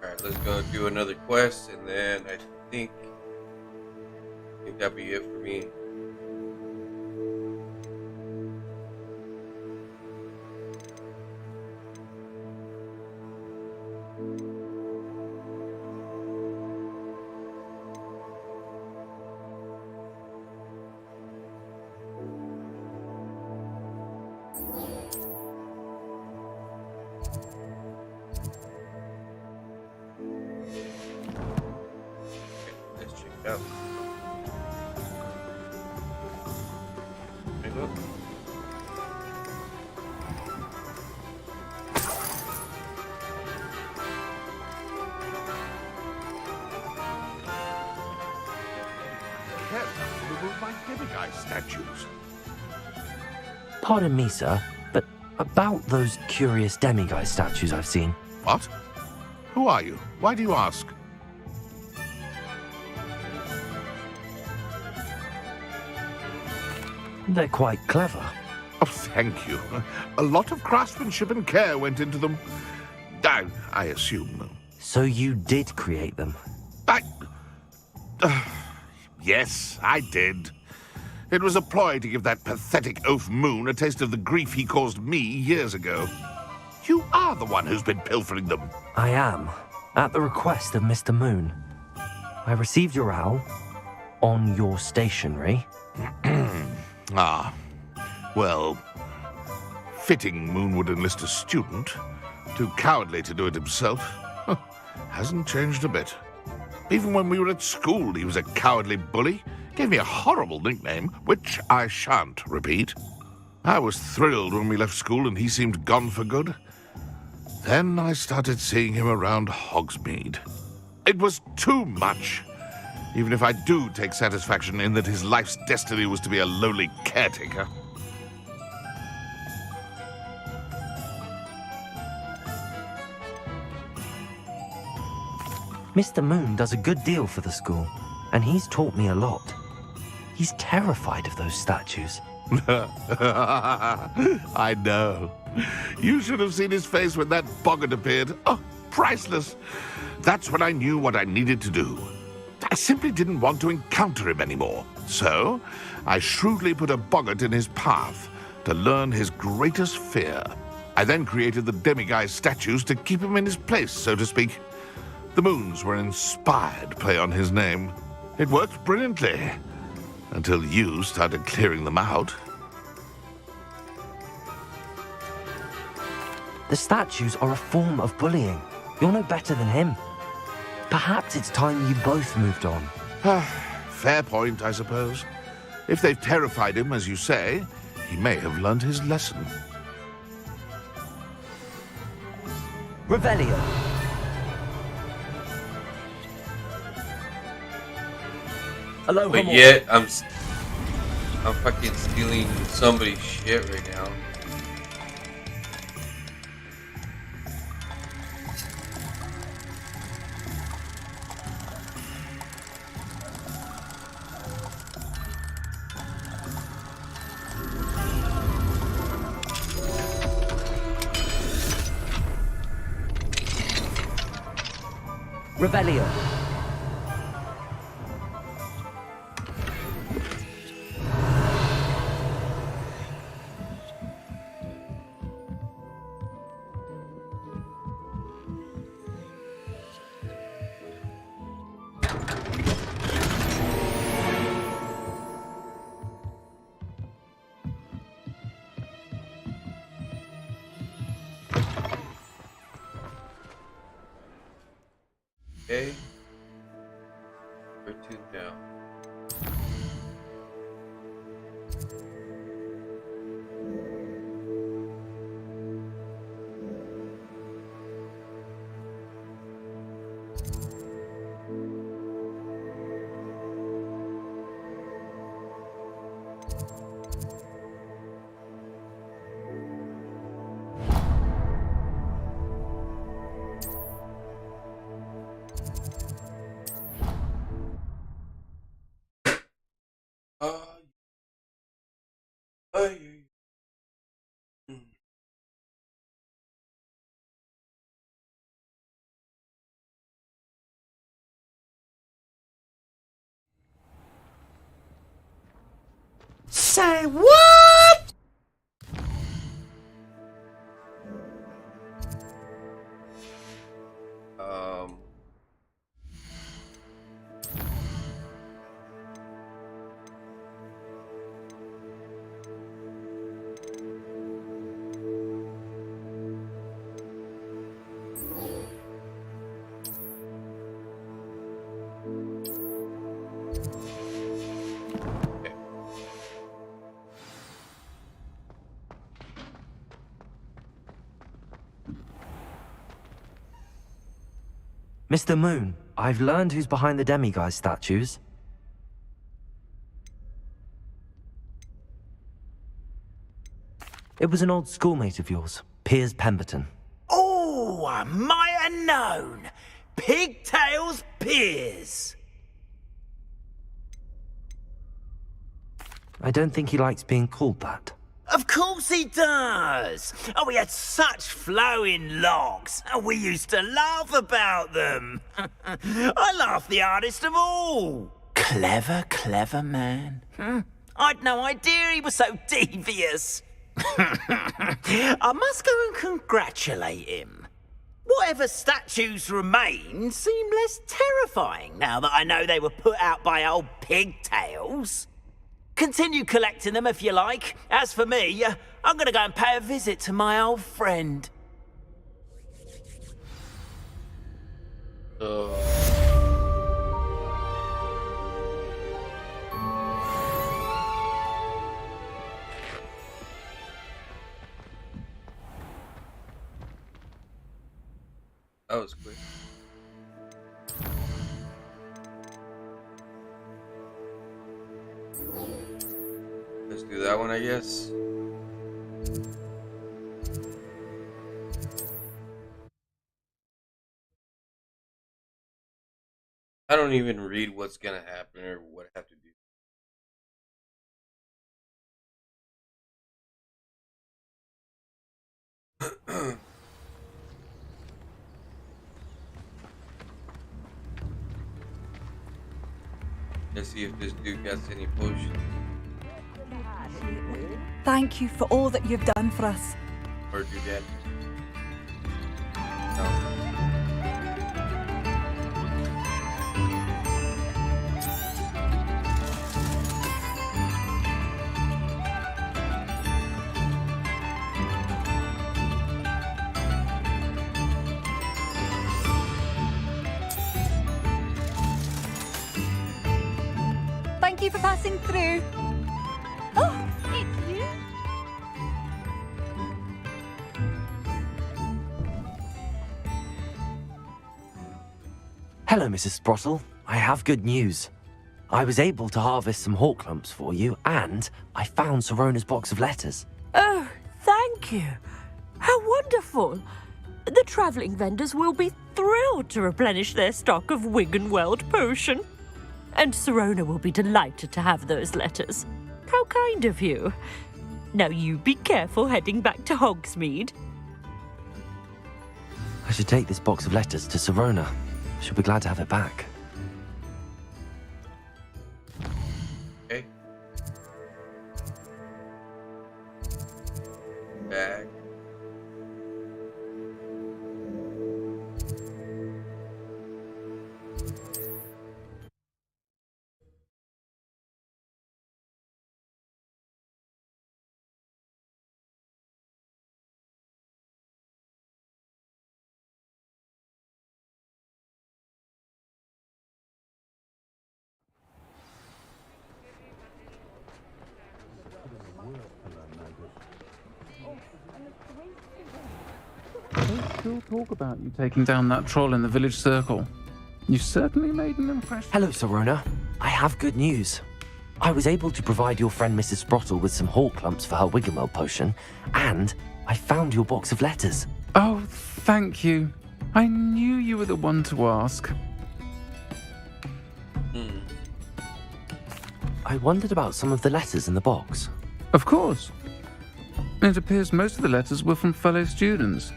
Speaker 1: Alright, let's go do another quest, and then I think that'll be it for me. Let's check it out. There you go.
Speaker 15: Can't remove my demiguise statues.
Speaker 2: Pardon me, sir, but about those curious demiguise statues I've seen.
Speaker 15: What? Who are you? Why do you ask?
Speaker 2: They're quite clever.
Speaker 15: Oh, thank you. A lot of craftsmanship and care went into them. I assume.
Speaker 2: So you did create them?
Speaker 15: Yes, I did. It was a ploy to give that pathetic oaf Moon a taste of the grief he caused me years ago. You are the one who's been pilfering them.
Speaker 2: I am, at the request of Mr. Moon. I received your owl on your stationery.
Speaker 15: Ah, well, fitting Moon would enlist a student. Too cowardly to do it himself. Hasn't changed a bit. Even when we were at school, he was a cowardly bully. Gave me a horrible nickname, which I shan't repeat. I was thrilled when we left school and he seemed gone for good. Then I started seeing him around Hogsmeade. It was too much. Even if I do take satisfaction in that his life's destiny was to be a lowly caretaker.
Speaker 2: Mr. Moon does a good deal for the school, and he's taught me a lot. He's terrified of those statues.
Speaker 15: I know. You should have seen his face when that boggart appeared. Oh, priceless. That's when I knew what I needed to do. I simply didn't want to encounter him anymore. So, I shrewdly put a boggart in his path to learn his greatest fear. I then created the demiguise statues to keep him in his place, so to speak. The moons were an inspired play on his name. It worked brilliantly. Until you started clearing them out.
Speaker 2: The statues are a form of bullying. You're no better than him. Perhaps it's time you both moved on.
Speaker 15: Fair point, I suppose. If they've terrified him, as you say, he may have learned his lesson.
Speaker 2: Revelio. Hello,
Speaker 1: But yet, I'm fucking stealing somebody's shit right now.
Speaker 2: Revelio.
Speaker 1: Okay. Cartoon down.
Speaker 11: Say what?
Speaker 2: Mr. Moon, I've learned who's behind the demiguise statues. It was an old schoolmate of yours, Piers Pemberton.
Speaker 16: Oh, I might have known. Pigtails Piers.
Speaker 2: I don't think he likes being called that.
Speaker 16: Of course he does. Oh, he had such flowing locks, and we used to laugh about them. I laughed the hardest of all. Clever, clever man. I'd no idea he was so devious. I must go and congratulate him. Whatever statues remain seem less terrifying now that I know they were put out by old pigtails. Continue collecting them if you like. As for me, I'm going to go and pay a visit to my old friend.
Speaker 1: That was quick. Let's do that one, I guess. I don't even read what's gonna happen or what I have to do. Let's see if this dude gets any potions.
Speaker 8: Thank you for all that you've done for us.
Speaker 1: Or do that.
Speaker 8: Thank you for passing through. Oh, it's you.
Speaker 2: Hello, Mrs. Sprottle. I have good news. I was able to harvest some hawk lumps for you, and I found Sirona's box of letters.
Speaker 17: Oh, thank you. How wonderful. The travelling vendors will be thrilled to replenish their stock of Wiggenweld potion. And Sirona will be delighted to have those letters. How kind of you. Now you be careful heading back to Hogsmeade.
Speaker 2: I should take this box of letters to Sirona. She'll be glad to have it back.
Speaker 1: Okay. Back.
Speaker 6: They still talk about you taking down that troll in the village circle. You certainly made an impression.
Speaker 2: Hello, Sirona. I have good news. I was able to provide your friend Mrs. Sprottle with some hawk lumps for her Wiggenweld potion, and I found your box of letters.
Speaker 6: Oh, thank you. I knew you were the one to ask.
Speaker 2: I wondered about some of the letters in the box.
Speaker 6: Of course. It appears most of the letters were from fellow students.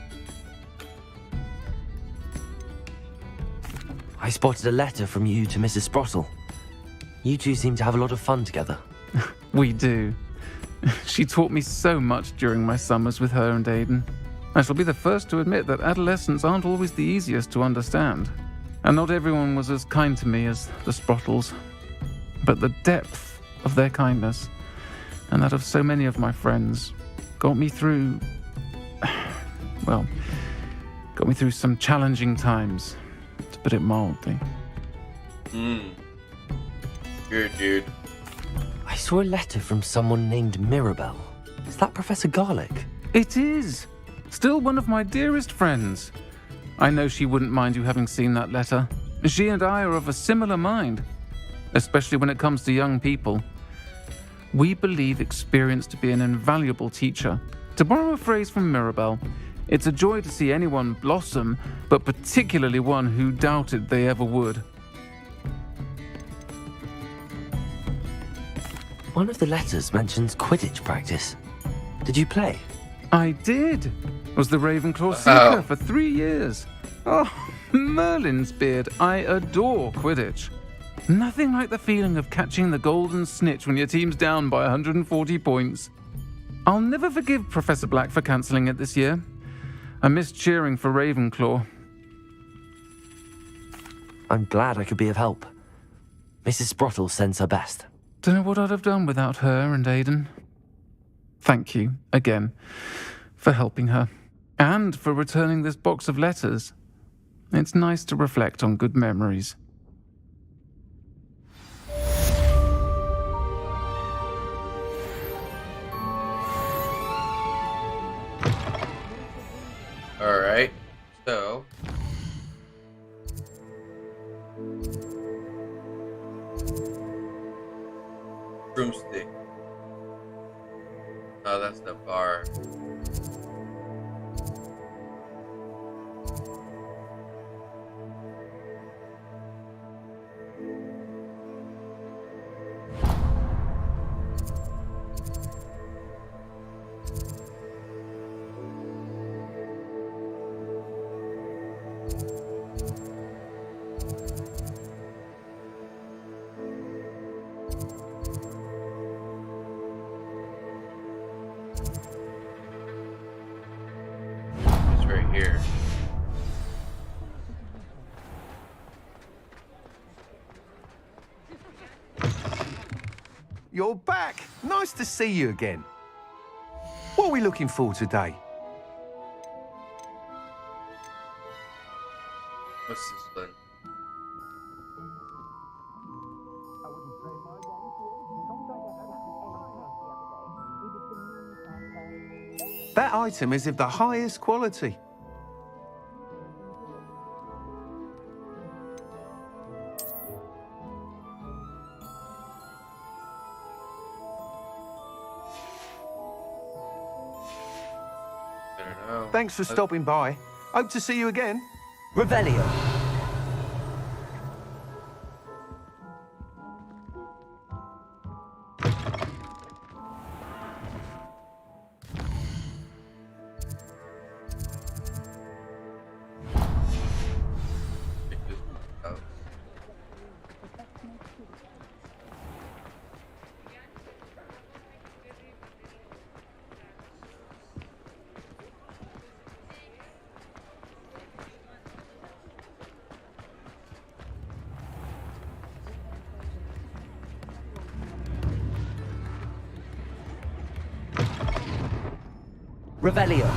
Speaker 2: I spotted a letter from you to Mrs. Sprottle. You two seem to have a lot of fun together.
Speaker 6: We do. She taught me so much during my summers with her and Aiden. I shall be the first to admit that adolescents aren't always the easiest to understand. And not everyone was as kind to me as the Sprottles. But the depth of their kindness, and that of so many of my friends, got me through... well, got me through some challenging times, to put it mildly.
Speaker 1: Good, dude.
Speaker 2: I saw a letter from someone named Mirabelle. Is that Professor Garlick?
Speaker 6: It is! Still one of my dearest friends. I know she wouldn't mind you having seen that letter. She and I are of a similar mind, especially when it comes to young people. We believe experience to be an invaluable teacher. To borrow a phrase from Mirabelle, it's a joy to see anyone blossom, but particularly one who doubted they ever would.
Speaker 2: One of the letters mentions Quidditch practice. Did you play?
Speaker 6: I did. Was the Ravenclaw seeker for 3 years. Oh, Merlin's beard. I adore Quidditch. Nothing like the feeling of catching the golden snitch when your team's down by 140 points. I'll never forgive Professor Black for cancelling it this year. I missed cheering for Ravenclaw.
Speaker 2: I'm glad I could be of help. Mrs. Sprottle sends her best.
Speaker 6: Don't know what I'd have done without her and Aidan. Thank you, again, for helping her. And for returning this box of letters. It's nice to reflect on good memories.
Speaker 1: Alright, so... broomstick. Oh, that's the bar. Here.
Speaker 9: You're back. Nice to see you again. What are we looking for today?
Speaker 1: What's this one?
Speaker 9: That item is of the highest quality. Thanks for stopping by. Hope to see you again.
Speaker 2: Revelio. Revelio.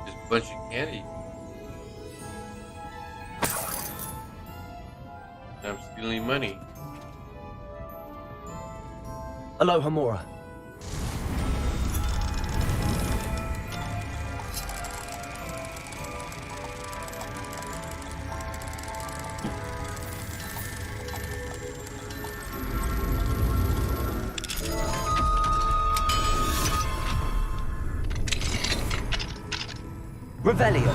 Speaker 1: Just a bunch of candy. I'm stealing money.
Speaker 2: Aloha Mora. Revelio.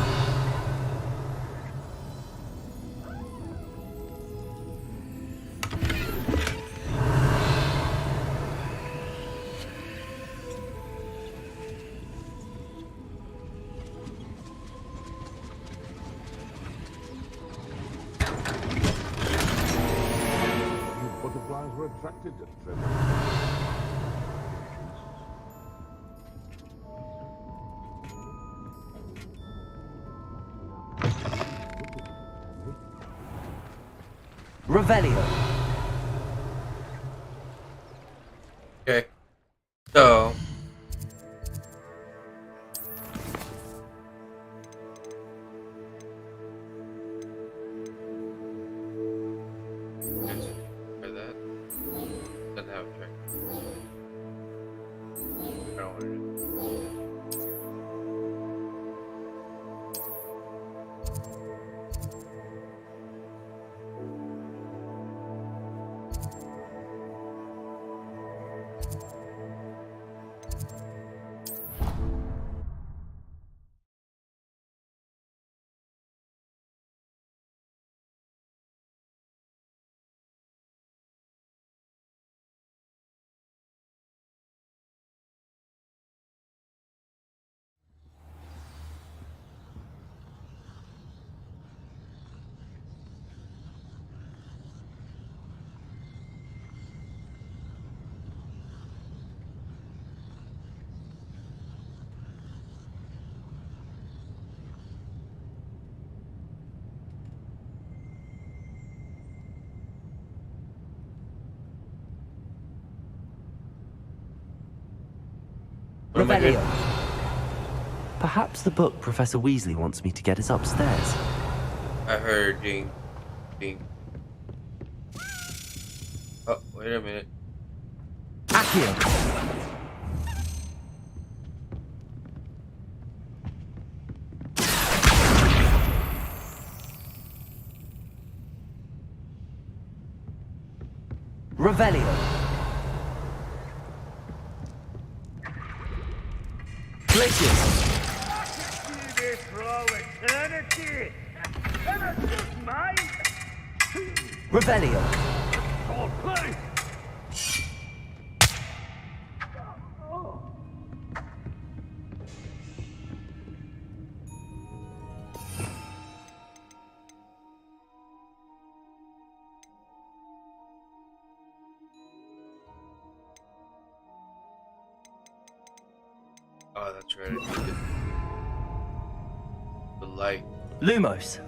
Speaker 15: Butterflies were attracted to treasure.
Speaker 2: Revelio.
Speaker 1: Okay. Oh my
Speaker 2: Revelio.
Speaker 1: God.
Speaker 2: Perhaps the book Professor Weasley wants me to get is upstairs.
Speaker 1: I heard ding, ding. Oh, wait a minute.
Speaker 2: Accio. Revelio. Glacius. Revelio.
Speaker 1: Oh, that's right. I need the light.
Speaker 2: Lumos.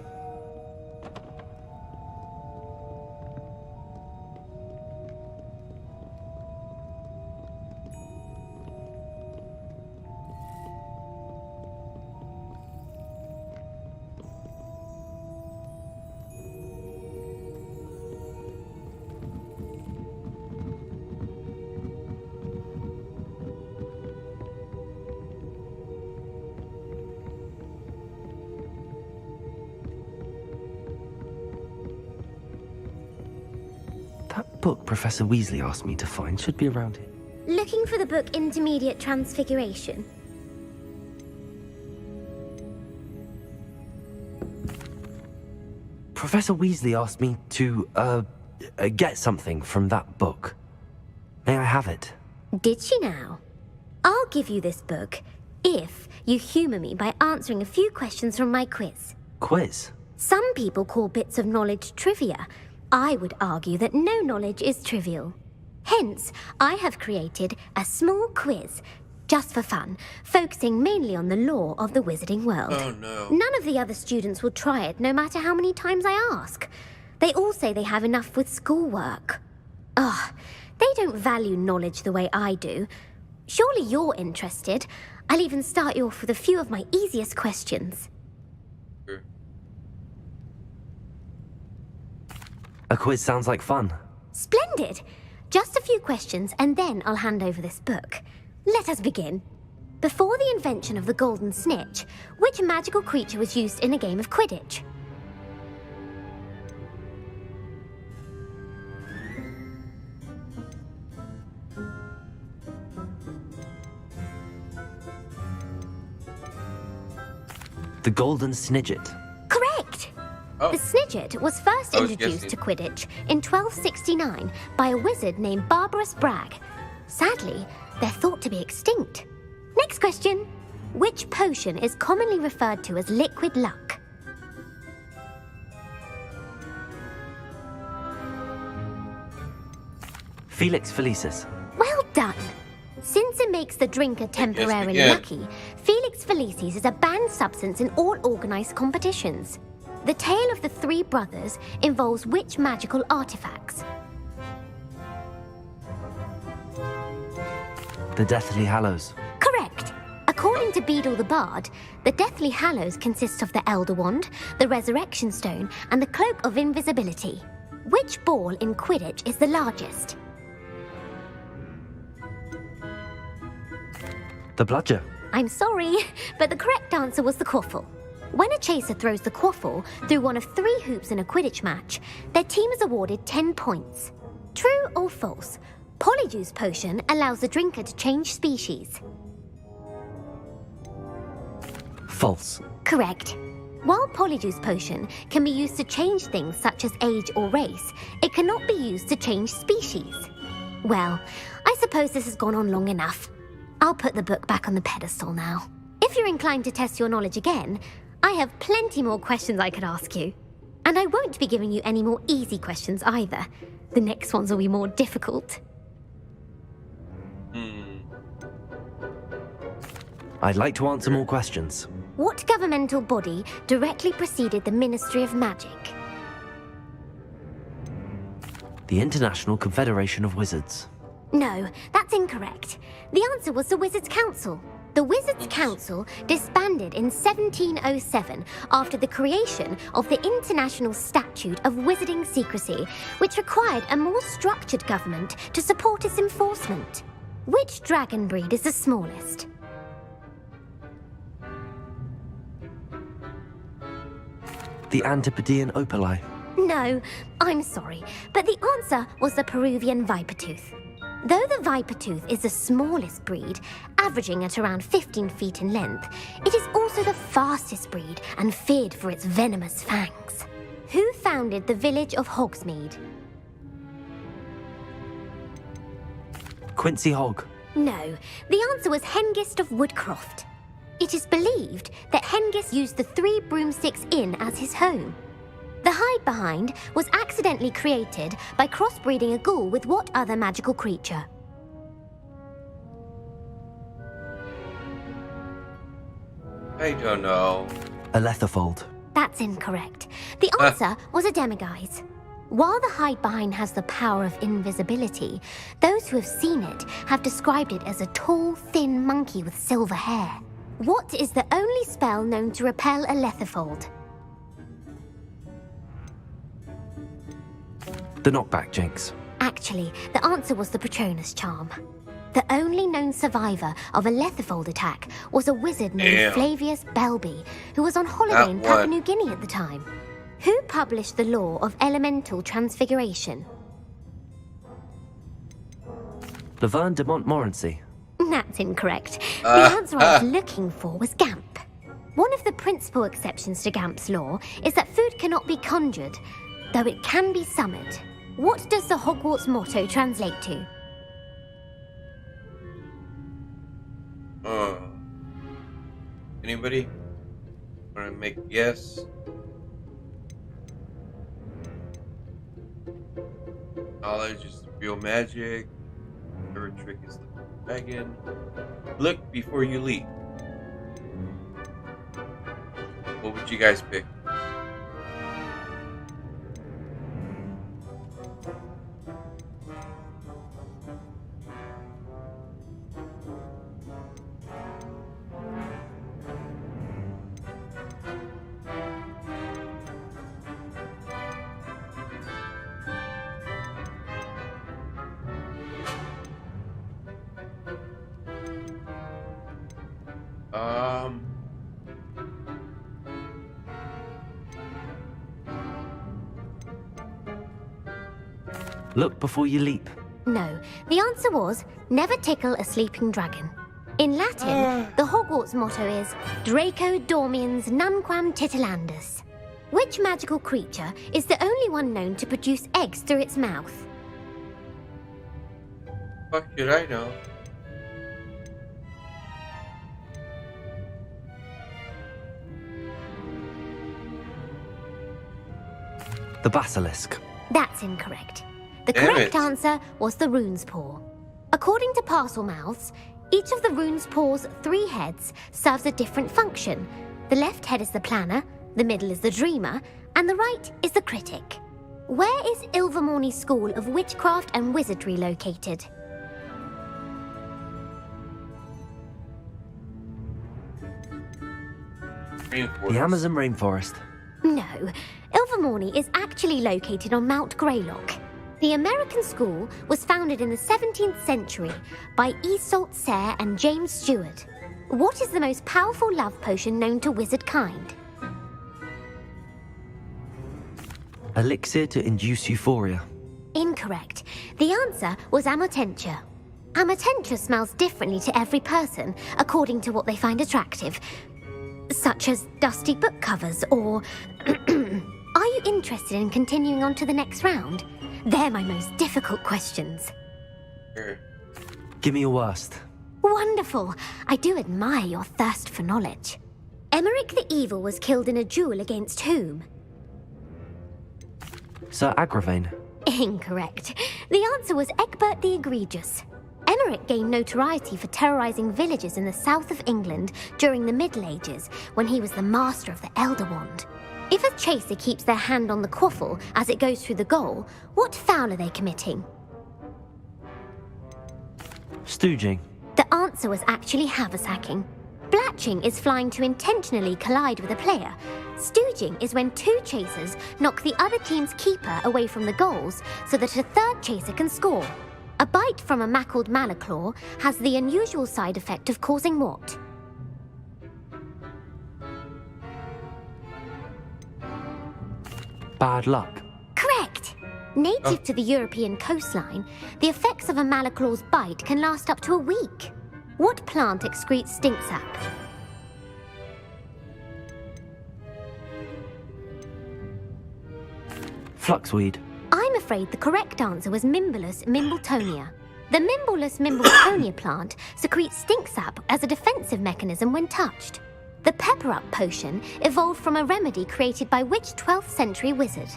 Speaker 2: That book Professor Weasley asked me to find should be around here.
Speaker 18: Looking for the book Intermediate Transfiguration.
Speaker 2: Professor Weasley asked me to, get something from that book. May I have it?
Speaker 18: Did she now? I'll give you this book if you humour me by answering a few questions from my quiz.
Speaker 2: Quiz?
Speaker 18: Some people call bits of knowledge trivia. I would argue that no knowledge is trivial. Hence, I have created a small quiz, just for fun, focusing mainly on the lore of the wizarding world.
Speaker 1: Oh no.
Speaker 18: None of the other students will try it, no matter how many times I ask. They all say they have enough with schoolwork. Ugh, they don't value knowledge the way I do. Surely you're interested. I'll even start you off with a few of my easiest questions.
Speaker 1: Sure.
Speaker 2: A quiz sounds like fun.
Speaker 18: Splendid! Just a few questions, and then I'll hand over this book. Let us begin. Before the invention of the golden snitch, which magical creature was used in a game of Quidditch?
Speaker 2: The Golden Snidget.
Speaker 18: Correct!
Speaker 1: Oh.
Speaker 18: The Snidget was first
Speaker 1: I was
Speaker 18: introduced
Speaker 1: guessing.
Speaker 18: to Quidditch in 1269 by a wizard named Barbarous Bragg. Sadly, they're thought to be extinct. Next question. Which potion is commonly referred to as liquid luck?
Speaker 2: Felix Felicis.
Speaker 18: Well done! Since it makes the drinker temporarily
Speaker 1: again.
Speaker 18: lucky, Felix Felicis is a banned substance in all organised competitions. The tale of the three brothers involves which magical artifacts?
Speaker 2: The Deathly Hallows.
Speaker 18: Correct! According to Beedle the Bard, the Deathly Hallows consist of the Elder Wand, the Resurrection Stone, and the Cloak of Invisibility. Which ball in Quidditch is the largest?
Speaker 2: The Bludger.
Speaker 18: I'm sorry, but the correct answer was the quaffle. When a chaser throws the quaffle through one of 3 hoops in a Quidditch match, their team is awarded 10 points. True or false? Polyjuice Potion allows the drinker to change species.
Speaker 2: False.
Speaker 18: Correct. While Polyjuice Potion can be used to change things such as age or race, it cannot be used to change species. Well, I suppose this has gone on long enough. I'll put the book back on the pedestal now. If you're inclined to test your knowledge again, I have plenty more questions I could ask you. And I won't be giving you any more easy questions either. The next ones will be more difficult.
Speaker 2: I'd like to answer more questions.
Speaker 18: What governmental body directly preceded the Ministry of Magic?
Speaker 2: The International Confederation of Wizards.
Speaker 18: No, that's incorrect. The answer was the Wizards' Council. The Wizards' Council disbanded in 1707 after the creation of the International Statute of Wizarding Secrecy, which required a more structured government to support its enforcement. Which dragon breed is the smallest?
Speaker 2: The Antipodean opali.
Speaker 18: No, I'm sorry, but the answer was the Peruvian Vipertooth. Though the Vipertooth is the smallest breed, averaging at around 15 feet in length, it is also the fastest breed and feared for its venomous fangs. Who founded the village of Hogsmeade?
Speaker 2: Quincy Hogg.
Speaker 18: No, the answer was Hengist of Woodcroft. It is believed that Hengist used the Three Broomsticks Inn as his home. The hide-behind was accidentally created by crossbreeding a ghoul with what other magical creature?
Speaker 1: I don't know.
Speaker 2: A Letherfold.
Speaker 18: That's incorrect. The answer was a demiguise. While the hide-behind has the power of invisibility, those who have seen it have described it as a tall, thin monkey with silver hair. What is the only spell known to repel a Letherfold?
Speaker 2: The knockback jinx.
Speaker 18: Actually, the answer was the Patronus charm. The only known survivor of a Letherfold attack was a wizard named Flavius Belby, who was on holiday in Papua New Guinea at the time. Who published the law of elemental transfiguration?
Speaker 2: Laverne de Montmorency.
Speaker 18: That's incorrect. The answer I was looking for was Gamp. One of the principal exceptions to Gamp's law is that food cannot be conjured, though it can be summoned. What does the Hogwarts motto translate to?
Speaker 1: Anybody want to make a guess? Knowledge is the real magic. Every trick is the dragon. Look before you leap. What would you guys pick?
Speaker 2: Look before you leap.
Speaker 18: No, the answer was never tickle a sleeping dragon. In Latin, the Hogwarts motto is Draco Dormiens Nunquam Titilandus. Which magical creature is the only one known to produce eggs through its mouth?
Speaker 1: Fuck should I know?
Speaker 2: The basilisk.
Speaker 18: That's incorrect. The correct answer was the rune's paw. According to Parselmouths, each of the rune's paw's 3 heads serves a different function. The left head is the planner, the middle is the dreamer, and the right is the critic. Where is Ilvermorny School of Witchcraft and Wizardry located?
Speaker 2: The Amazon rainforest.
Speaker 18: No, Ilvermorny is actually located on Mount Greylock. The American school was founded in the 17th century by Iseult Sayre and James Stewart. What is the most powerful love potion known to wizard kind?
Speaker 2: Elixir to induce euphoria.
Speaker 18: Incorrect. The answer was Amotentia. Amotentia smells differently to every person, according to what they find attractive, such as dusty book covers or... Are you interested in continuing on to the next round? They're my most difficult questions.
Speaker 1: Sure.
Speaker 2: Give me your worst.
Speaker 18: Wonderful. I do admire your thirst for knowledge. Emmerich the Evil was killed in a duel against whom?
Speaker 2: Sir Agravain.
Speaker 18: Incorrect. The answer was Egbert the Egregious. Emmerich gained notoriety for terrorizing villages in the south of England during the Middle Ages, when he was the master of the Elder Wand. If a chaser keeps their hand on the quaffle as it goes through the goal, what foul are they committing?
Speaker 2: Stooging.
Speaker 18: The answer was actually haversacking. Blatching is flying to intentionally collide with a player. Stooging is when two chasers knock the other team's keeper away from the goals so that a third chaser can score. A bite from a mackled malaclaw has the unusual side effect of causing what?
Speaker 2: Bad luck.
Speaker 18: Correct! Native to the European coastline, the effects of a malaclaw's bite can last up to a week. What plant excretes stink sap?
Speaker 2: Fluxweed.
Speaker 18: I'm afraid the correct answer was Mimbulus mimbletonia. The Mimbulus mimbletonia plant secretes stink sap as a defensive mechanism when touched. The pepper-up potion evolved from a remedy created by which 12th century wizard?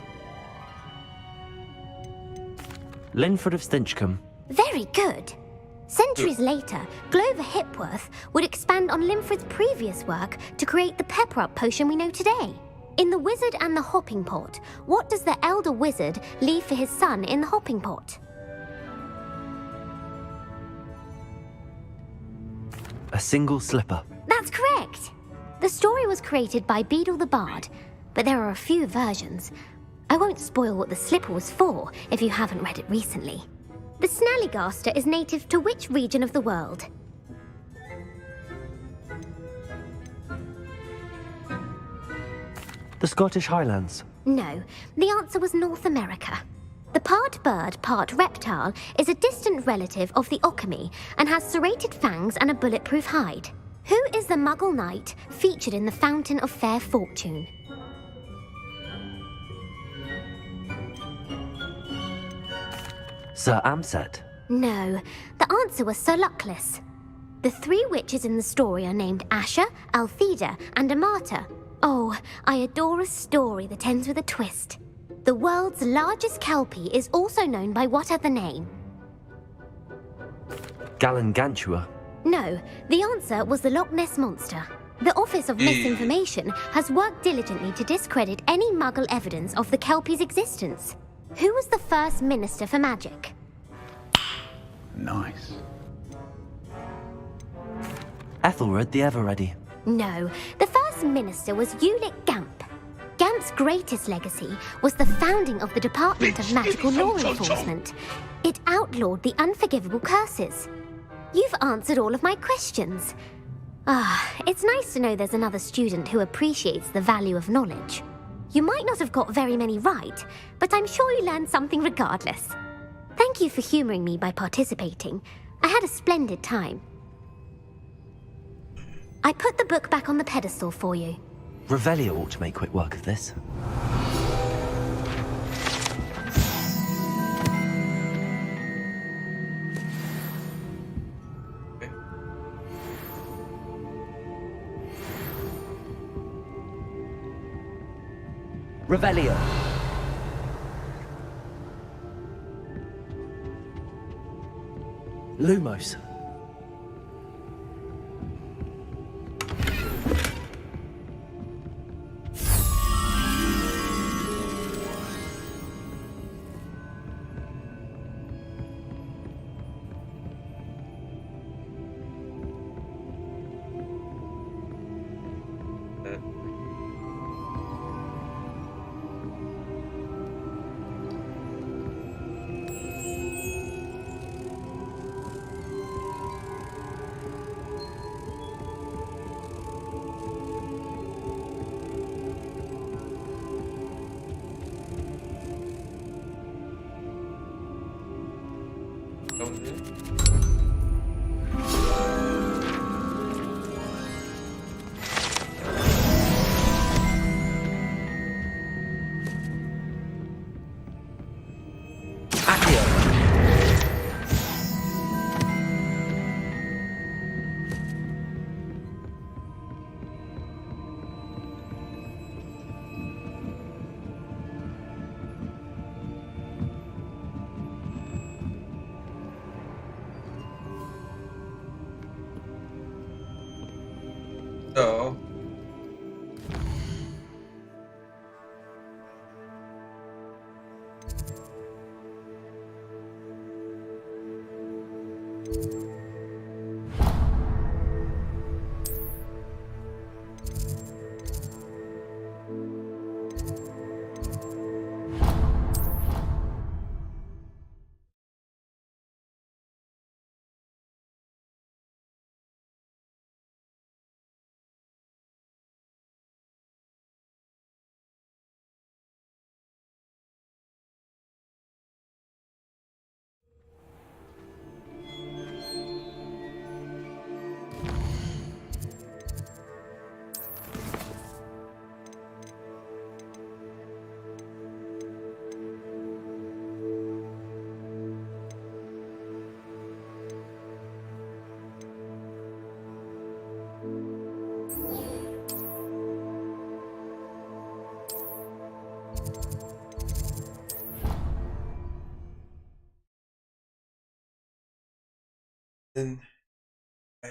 Speaker 2: Linford of Stinchcombe.
Speaker 18: Very good. Centuries later, Glover Hipworth would expand on Linford's previous work to create the pepper-up potion we know today. In The Wizard and the Hopping Pot, what does the elder wizard leave for his son in the hopping pot?
Speaker 2: A single slipper.
Speaker 18: That's correct. The story was created by Beadle the Bard, but there are a few versions. I won't spoil what the slipper was for if you haven't read it recently. The Snallygaster is native to which region of the world?
Speaker 2: The Scottish Highlands.
Speaker 18: No, the answer was North America. The part bird, part reptile is a distant relative of the Occamy and has serrated fangs and a bulletproof hide. Who is the Muggle knight featured in the Fountain of Fair Fortune?
Speaker 2: Sir Amset.
Speaker 18: No, the answer was Sir Luckless. The three witches in the story are named Asher, Altheda, and Amata. Oh, I adore a story that ends with a twist. The world's largest kelpie is also known by what other name?
Speaker 2: Gallangantua.
Speaker 18: No, the answer was the Loch Ness Monster. The Office of Misinformation has worked diligently to discredit any Muggle evidence of the kelpie's existence. Who was the first Minister for Magic?
Speaker 19: Nice.
Speaker 2: Ethelred the Ever-Ready.
Speaker 18: No, the first minister was Ulick Gamp. Gamp's greatest legacy was the founding of the Department of Magical Law Enforcement. It outlawed the unforgivable curses. You've answered all of my questions. It's nice to know there's another student who appreciates the value of knowledge. You might not have got very many right, but I'm sure you learned something regardless. Thank you for humouring me by participating. I had a splendid time. I put the book back on the pedestal for you.
Speaker 2: Revelio ought to make quick work of this. Revelio. Lumos.
Speaker 1: So, Then I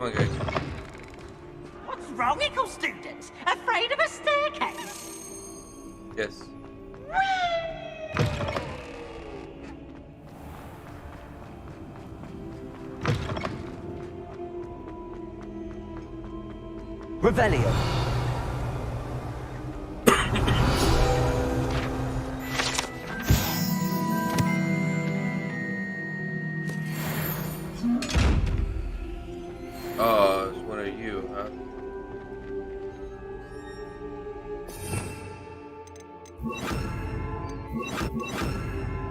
Speaker 1: Come on, guys.
Speaker 16: What's wrong, Ickle students? Afraid of a staircase?
Speaker 1: Yes.
Speaker 2: Revelio.
Speaker 1: Oh, it's one of you, huh?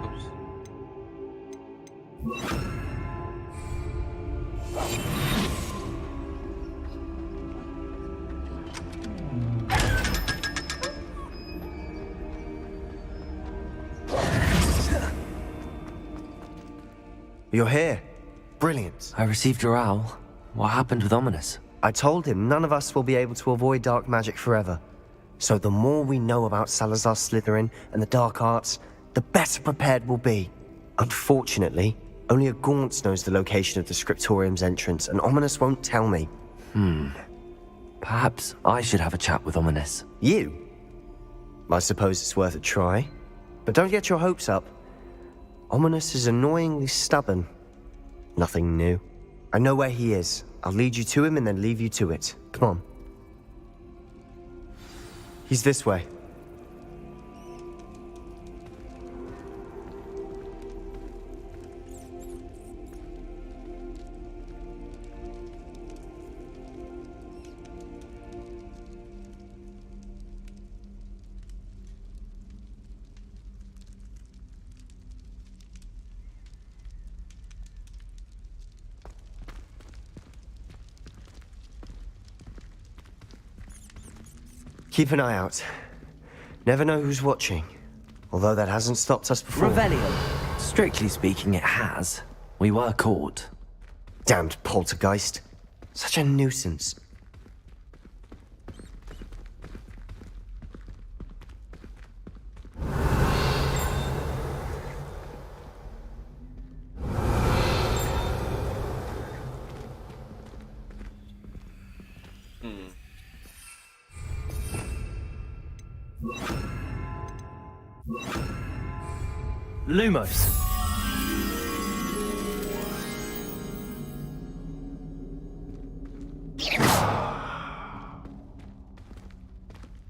Speaker 1: Oops.
Speaker 13: You're here. Brilliant.
Speaker 2: I received your owl. What happened with Ominous?
Speaker 13: I told him none of us will be able to avoid dark magic forever. So the more we know about Salazar Slytherin and the dark arts, the better prepared we'll be. Unfortunately, only a Gaunt knows the location of the Scriptorium's entrance, and Ominous won't tell me.
Speaker 2: Perhaps I should have a chat with Ominous.
Speaker 13: You? I suppose it's worth a try. But don't get your hopes up. Ominous is annoyingly stubborn. Nothing new. I know where he is. I'll lead you to him and then leave you to it. Come on. He's this way. Keep an eye out. Never know who's watching. Although that hasn't stopped us before.
Speaker 2: Revelio. Strictly speaking, it has. We were caught.
Speaker 13: Damned poltergeist. Such a nuisance.
Speaker 2: Lumos.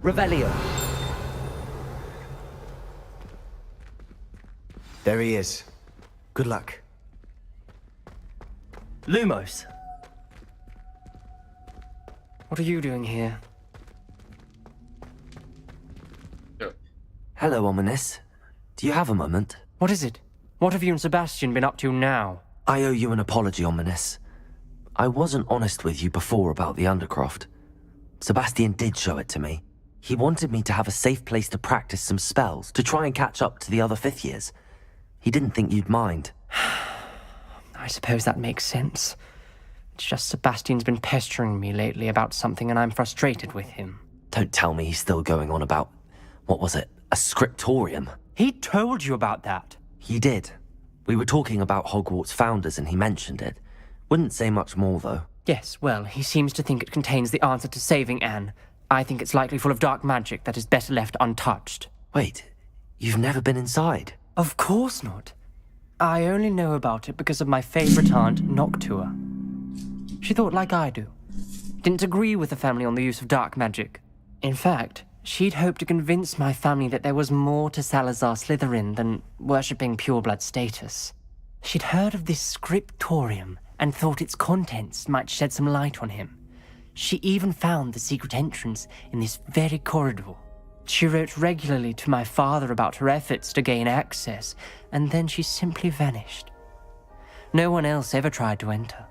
Speaker 2: Revelio.
Speaker 13: There he is. Good luck.
Speaker 2: Lumos.
Speaker 12: What are you doing here?
Speaker 2: Hello, Ominous. Do you have a moment?
Speaker 12: What is it? What have you and Sebastian been up to now?
Speaker 2: I owe you an apology, Ominous. I wasn't honest with you before about the Undercroft. Sebastian did show it to me. He wanted me to have a safe place to practice some spells, to try and catch up to the other fifth years. He didn't think you'd mind.
Speaker 12: I suppose that makes sense. It's just Sebastian's been pestering me lately about something and I'm frustrated with him.
Speaker 2: Don't tell me he's still going on about, what was it, a scriptorium?
Speaker 12: He told you about that.
Speaker 2: He did. We were talking about Hogwarts founders and he mentioned it. Wouldn't say much more, though.
Speaker 12: Yes, well, he seems to think it contains the answer to saving Anne. I think it's likely full of dark magic that is better left untouched.
Speaker 2: Wait, you've never been inside?
Speaker 12: Of course not. I only know about it because of my favourite aunt, Noctua. She thought like I do. Didn't agree with the family on the use of dark magic. In fact, She'd hoped to convince my family that there was more to Salazar Slytherin than worshipping pureblood status. She'd heard of this scriptorium and thought its contents might shed some light on him. She even found the secret entrance in this very corridor. She wrote regularly to my father about her efforts to gain access, and then she simply vanished. No one else ever tried to enter.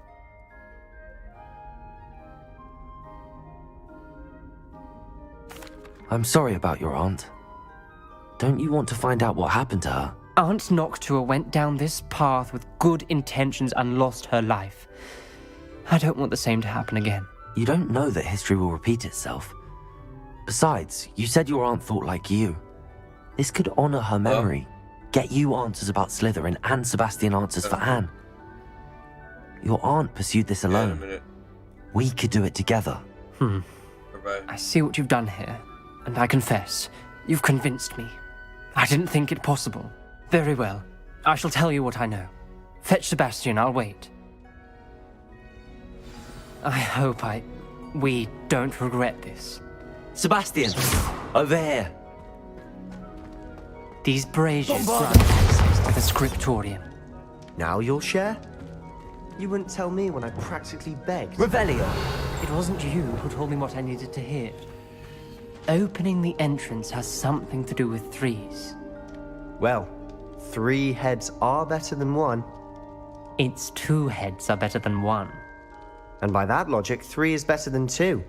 Speaker 2: I'm sorry about your aunt. Don't you want to find out what happened to her?
Speaker 12: Aunt Noctua went down this path with good intentions and lost her life. I don't want the same to happen again.
Speaker 2: You don't know that history will repeat itself. Besides, you said your aunt thought like you. This could honor her memory, get you answers about Slytherin and Sebastian answers for Anne. Your aunt pursued this alone. We could do it together.
Speaker 12: I see what you've done here, and I confess, you've convinced me. I didn't think it possible. Very well. I shall tell you what I know. Fetch Sebastian, I'll wait. I hope we don't regret this.
Speaker 2: Sebastian! Over here!
Speaker 12: These braziers grant access to the scriptorium.
Speaker 13: Now you'll share? You wouldn't tell me when I practically begged.
Speaker 2: Revelio!
Speaker 12: It wasn't you who told me what I needed to hear. Opening the entrance has something to do with threes.
Speaker 13: Well, 3 heads are better than 1.
Speaker 12: It's 2 heads are better than 1.
Speaker 13: And by that logic, 3 is better than 2.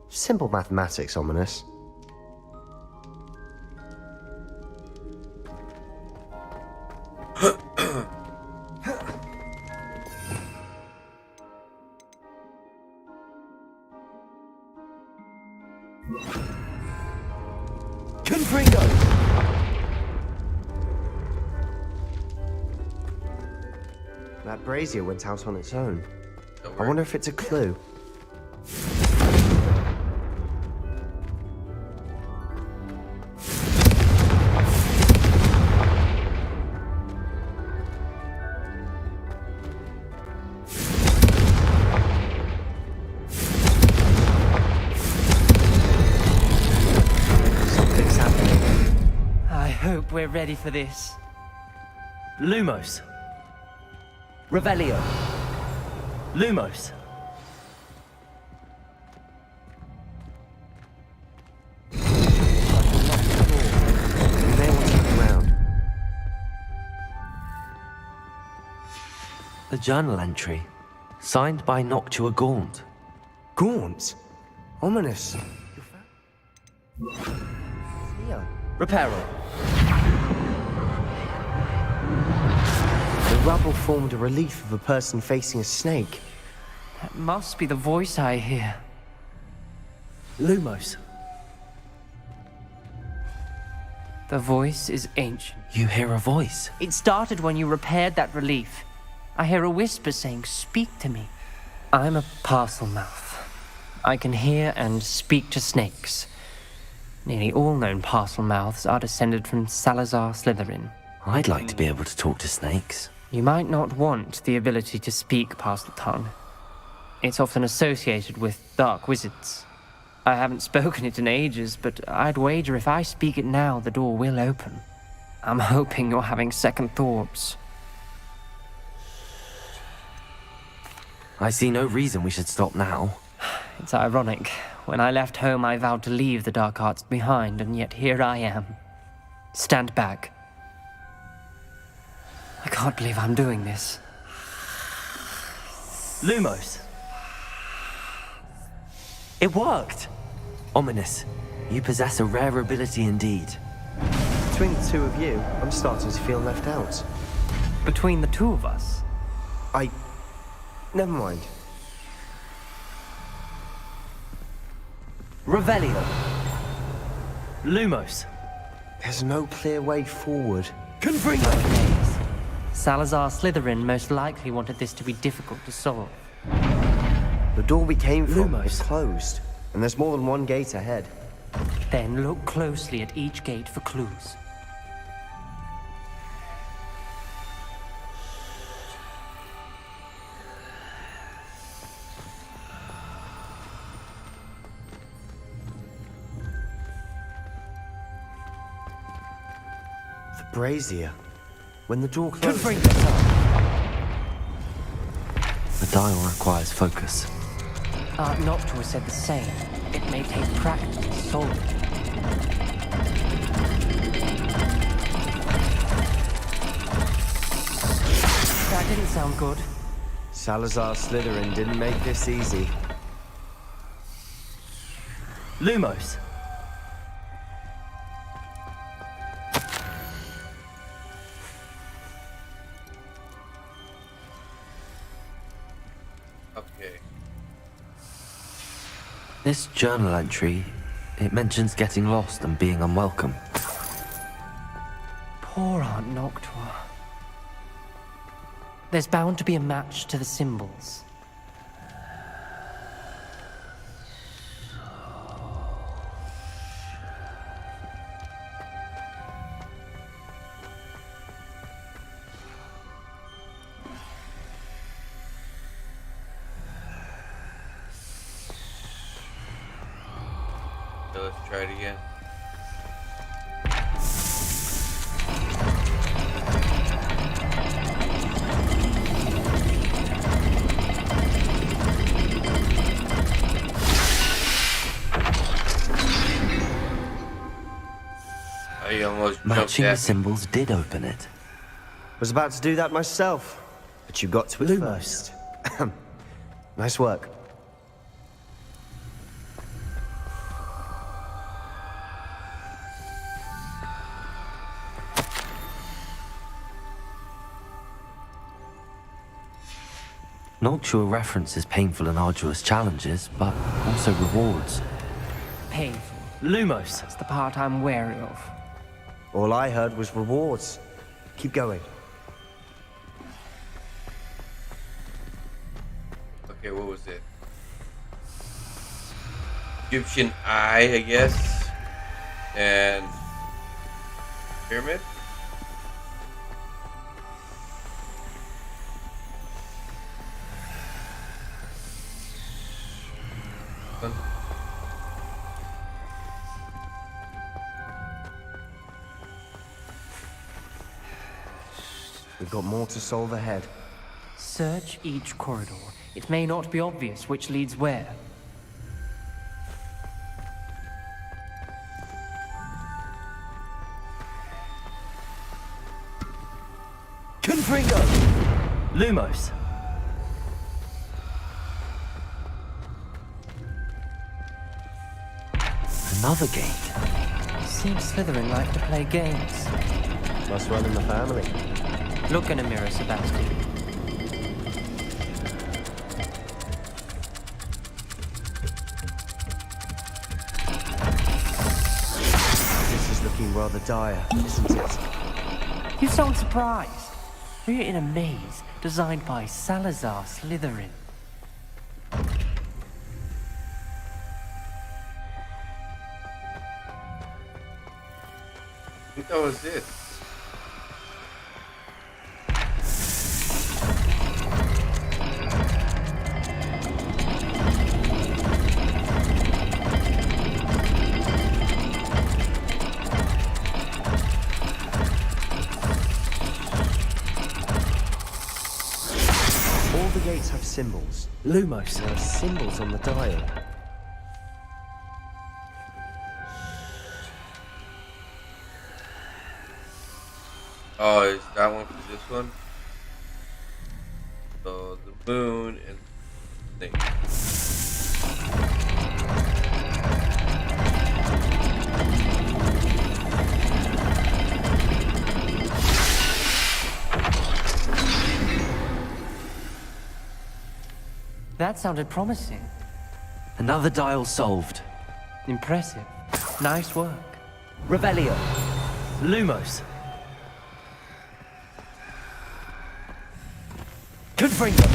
Speaker 13: Simple mathematics, Ominous.
Speaker 2: Confringo!
Speaker 13: That brazier went out on its own. I wonder if it's a clue.
Speaker 12: Something's happening. I hope we're ready for this.
Speaker 2: Lumos. Revelio. Lumos.
Speaker 13: You may want to look around.
Speaker 2: A journal entry, signed by Noctua Gaunt.
Speaker 13: Gaunt? Ominous. Theo.
Speaker 2: Reparo.
Speaker 13: The rubble formed a relief of a person facing a snake.
Speaker 12: That must be the voice I hear.
Speaker 2: Lumos.
Speaker 12: The voice is ancient.
Speaker 2: You hear a voice.
Speaker 12: It started when you repaired that relief. I hear a whisper saying, "Speak to me." I'm a parcel mouth. I can hear and speak to snakes. Nearly all known parcel mouths are descended from Salazar Slytherin.
Speaker 2: I'd like to be able to talk to snakes.
Speaker 12: You might not want the ability to speak parcel tongue. It's often associated with dark wizards. I haven't spoken it in ages, but I'd wager if I speak it now, the door will open. I'm hoping you're having second thoughts.
Speaker 2: I see no reason we should stop now.
Speaker 12: It's ironic. When I left home, I vowed to leave the dark arts behind, and yet here I am. Stand back. I can't believe I'm doing this.
Speaker 2: Lumos. It worked! Ominous, you possess a rare ability indeed.
Speaker 13: Between the 2 of you, I'm starting to feel left out.
Speaker 12: Between the 2 of us?
Speaker 13: Never mind.
Speaker 2: Revelio. Lumos.
Speaker 13: There's no clear way forward.
Speaker 2: Confringo.
Speaker 12: Salazar Slytherin most likely wanted this to be difficult to solve.
Speaker 13: The door we came from is closed, and there's more than one gate ahead.
Speaker 12: Then look closely at each gate for clues.
Speaker 13: The brazier. When the door
Speaker 12: Could
Speaker 13: closed...
Speaker 12: bring us up.
Speaker 2: The dial requires focus.
Speaker 12: Aunt Noctua said the same. It may take practice to solve it. That didn't sound good.
Speaker 13: Salazar Slytherin didn't make this easy. Lumos.
Speaker 1: Okay.
Speaker 2: This journal entry, it mentions getting lost and being unwelcome.
Speaker 12: Poor Aunt Noctua. There's bound to be a match to the symbols.
Speaker 1: So let's try it again. I almost
Speaker 2: Matching
Speaker 1: jumped
Speaker 2: the symbols did open it.
Speaker 13: Was about to do that myself, but you got to it
Speaker 2: Lumos.
Speaker 13: first. Nice work.
Speaker 2: Noctua references painful and arduous challenges, but also rewards.
Speaker 12: Painful.
Speaker 13: Lumos.
Speaker 12: That's the part I'm wary of.
Speaker 13: All I heard was rewards. Keep going.
Speaker 1: Okay, what was it? Egyptian eye, I guess. And pyramid?
Speaker 13: We've got more to solve ahead.
Speaker 12: Search each corridor. It may not be obvious which leads where.
Speaker 13: Confringo! Lumos.
Speaker 2: Another gate.
Speaker 12: Seems Slytherin like to play games.
Speaker 13: Must run in the family.
Speaker 12: Look in a mirror, Sebastian.
Speaker 13: This is looking rather dire, isn't it?
Speaker 12: You sound surprised. We're in a maze designed by Salazar Slytherin.
Speaker 1: I think that was it.
Speaker 13: All the gates have symbols. Lumos. There are symbols on the dial.
Speaker 1: Oh, is that one for this one? So the moon and the thing.
Speaker 12: That sounded promising.
Speaker 2: Another dial solved.
Speaker 12: Impressive. Nice work.
Speaker 13: Revelio. Lumos. Confringo.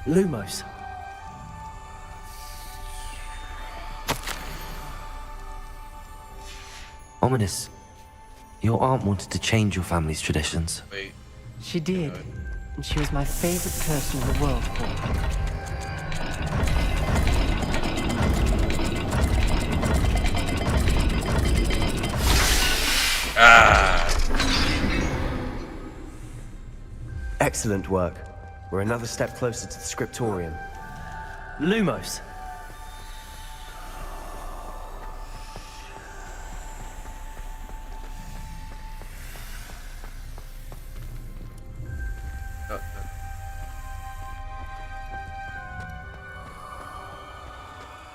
Speaker 13: Lumos.
Speaker 2: Ominous. Your aunt wanted to change your family's traditions.
Speaker 1: Wait.
Speaker 12: She did. And she was my favorite person in the world, Paul.
Speaker 13: Excellent work. We're another step closer to the scriptorium. Lumos!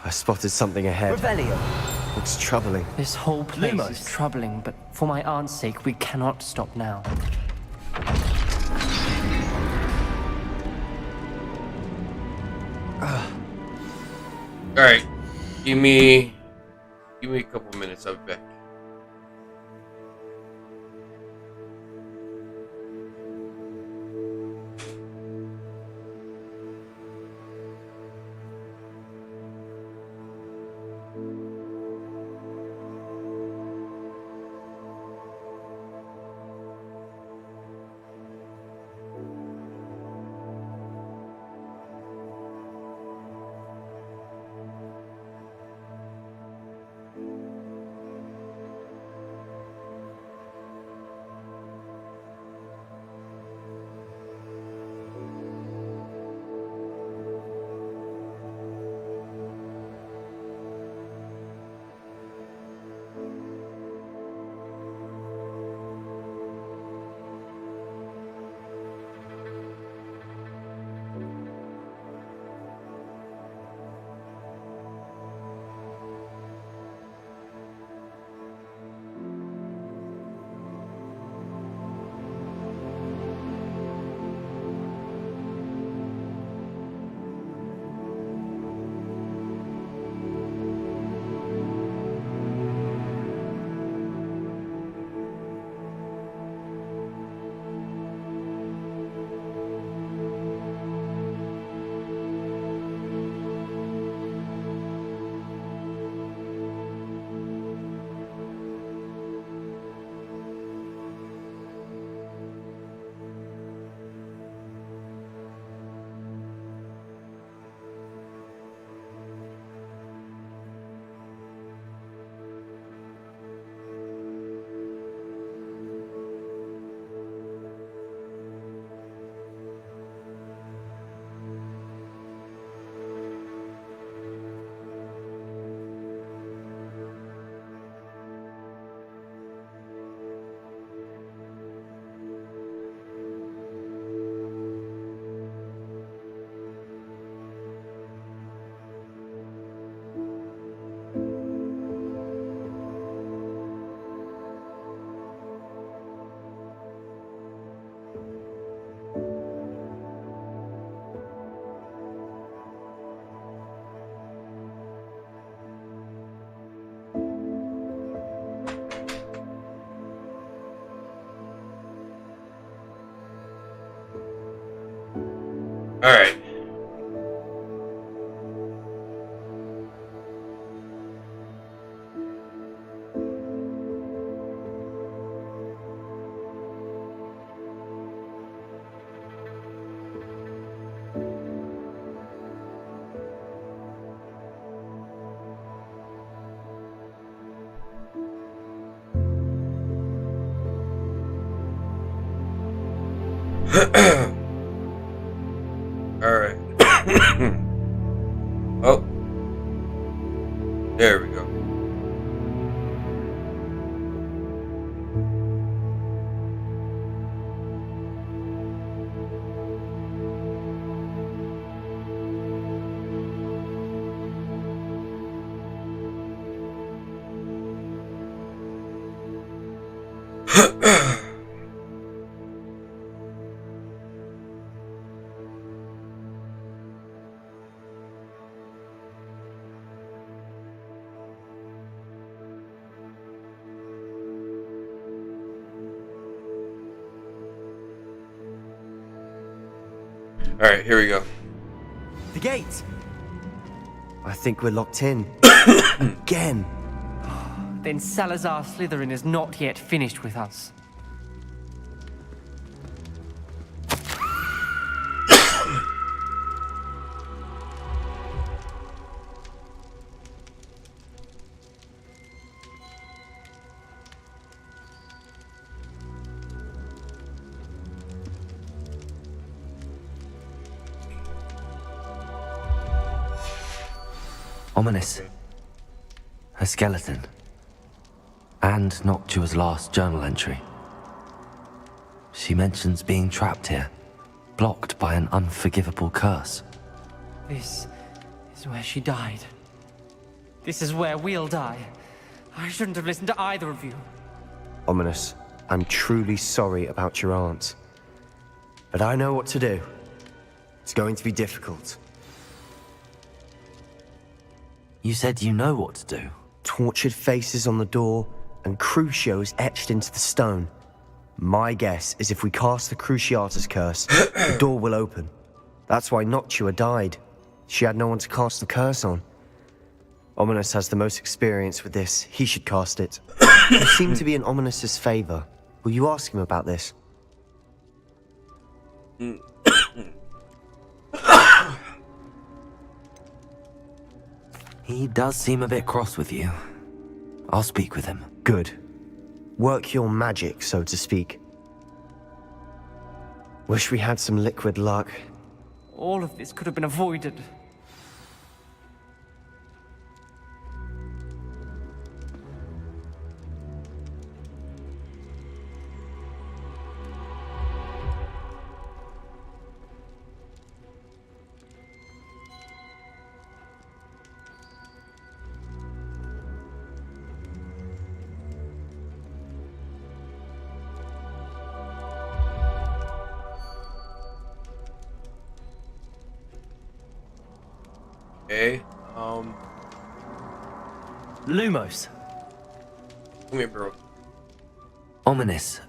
Speaker 13: I spotted something ahead.
Speaker 12: Revelio!
Speaker 13: Looks troubling.
Speaker 12: This whole place
Speaker 13: Lumos.
Speaker 12: is troubling, but for my aunt's sake, we cannot stop now.
Speaker 1: Alright. Give me a couple minutes, I'll be back. Alright. Alright. Oh. There we go. Alright, here we go.
Speaker 13: The gate! I think we're locked in. Again.
Speaker 12: Then Salazar Slytherin is not yet finished with us.
Speaker 2: Ominous. A skeleton. And Noctua's last journal entry. She mentions being trapped here, blocked by an unforgivable curse.
Speaker 12: This is where she died. This is where we'll die. I shouldn't have listened to either of you.
Speaker 13: Ominous, I'm truly sorry about your aunt. But I know what to do. It's going to be difficult.
Speaker 2: You said you know what to do.
Speaker 13: Tortured faces on the door, and Crucios etched into the stone. My guess is if we cast the Cruciatus curse, the door will open. That's why Noctua died. She had no one to cast the curse on. Ominous has the most experience with this. He should cast it. You seem to be in Ominous's favor. Will you ask him about this?
Speaker 2: He does seem a bit cross with you. I'll speak with him.
Speaker 13: Good. Work your magic, so to speak. Wish we had some liquid luck.
Speaker 12: All of this could have been avoided.
Speaker 1: Okay,
Speaker 2: Lumos.
Speaker 1: come here, bro.
Speaker 2: Ominous.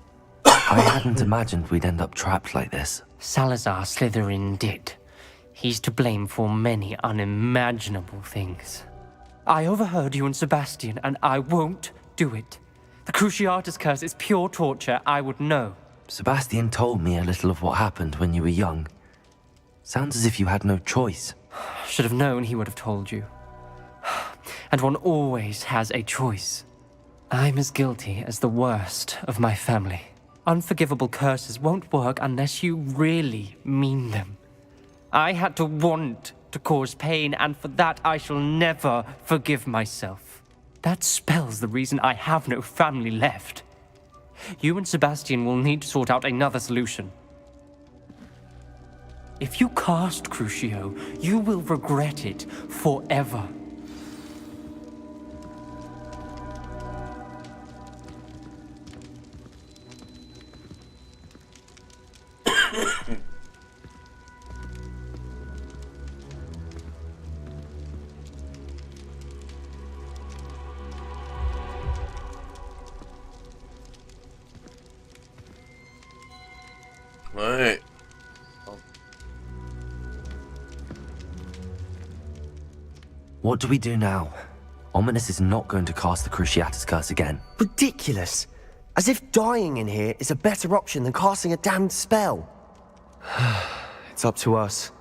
Speaker 2: I hadn't imagined we'd end up trapped like this.
Speaker 12: Salazar Slytherin did. He's to blame for many unimaginable things. I overheard you and Sebastian, and I won't do it. The Cruciatus curse is pure torture, I would know.
Speaker 2: Sebastian told me a little of what happened when you were young. Sounds as if you had no choice.
Speaker 12: Should have known he would have told you. And one always has a choice. I'm as guilty as the worst of my family. Unforgivable curses won't work unless you really mean them. I had to want to cause pain, and for that I shall never forgive myself. That spell's the reason I have no family left. You and Sebastian will need to sort out another solution. If you cast Crucio, you will regret it forever.
Speaker 1: Alright.
Speaker 2: What do we do now? Ominous is not going to cast the Cruciatus curse again.
Speaker 13: Ridiculous! As if dying in here is a better option than casting a damned spell. It's up to us.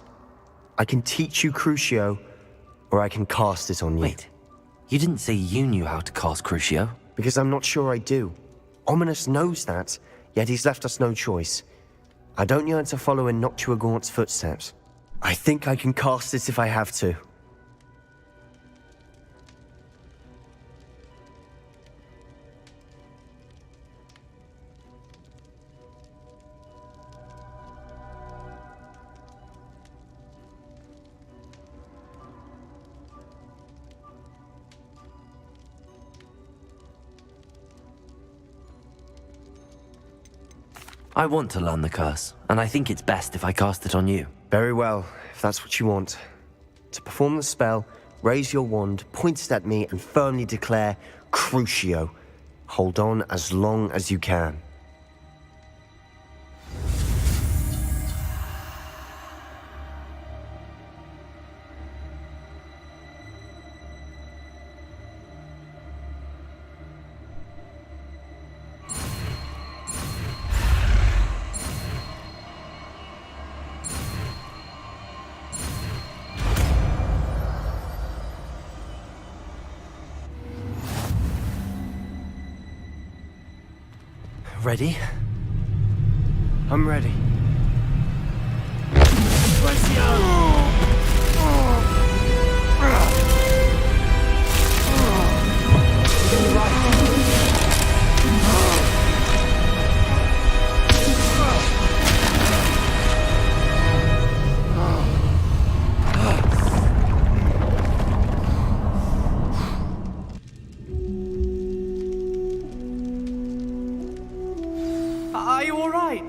Speaker 13: I can teach you Crucio, or I can cast it on you.
Speaker 2: Wait, you didn't say you knew how to cast Crucio?
Speaker 13: Because I'm not sure I do. Ominous knows that, yet he's left us no choice. I don't yearn to follow in Noctua Gaunt's footsteps. I think I can cast it if I have to.
Speaker 2: I want to learn the curse, and I think it's best if I cast it on you.
Speaker 13: Very well, if that's what you want. To perform the spell, raise your wand, point it at me, and firmly declare, Crucio. Hold on as long as you can.
Speaker 2: Ready?
Speaker 13: I'm ready.
Speaker 12: Are you all right?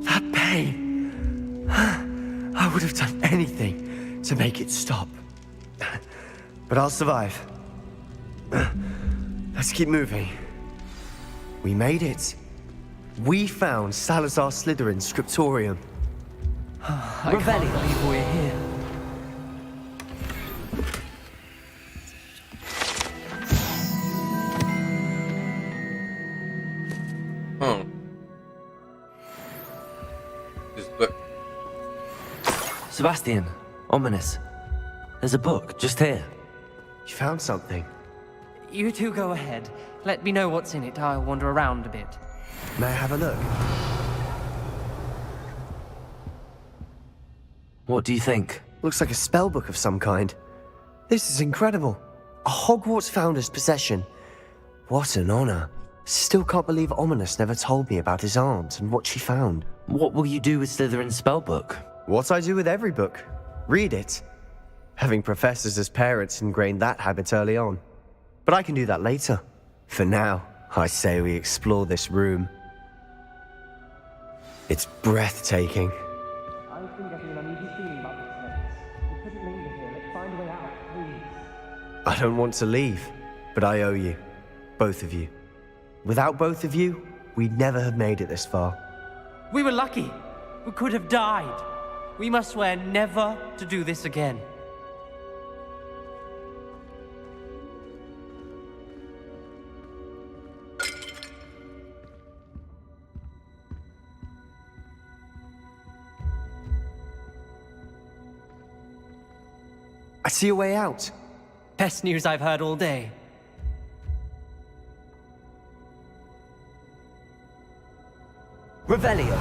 Speaker 2: That pain. I would have done anything to make it stop. But I'll survive. Let's keep moving. We made it. We found Salazar Slytherin's scriptorium.
Speaker 12: I can't believe we're here.
Speaker 1: This book.
Speaker 2: Sebastian, ominous. There's a book just here. You found something.
Speaker 12: You two go ahead. Let me know what's in it. I'll wander around a bit.
Speaker 2: May I have a look? What do you think? Looks like a spell book of some kind. This is incredible. A Hogwarts founder's possession. What an honor. Still can't believe Ominous never told me about his aunt and what she found. What will you do with Slytherin's spellbook? What I do with every book. Read it. Having professors as parents ingrained that habit early on. But I can do that later. For now, I say we explore this room. It's breathtaking.
Speaker 12: I was getting an uneasy feeling about this place. We couldn't linger here. Let's find a way out, please.
Speaker 2: I don't want to leave, but I owe you. Both of you. Without both of you, we'd never have made it this far.
Speaker 12: We were lucky. We could have died. We must swear never to do this again.
Speaker 2: I see a way out.
Speaker 12: Best news I've heard all day.
Speaker 2: Revelio.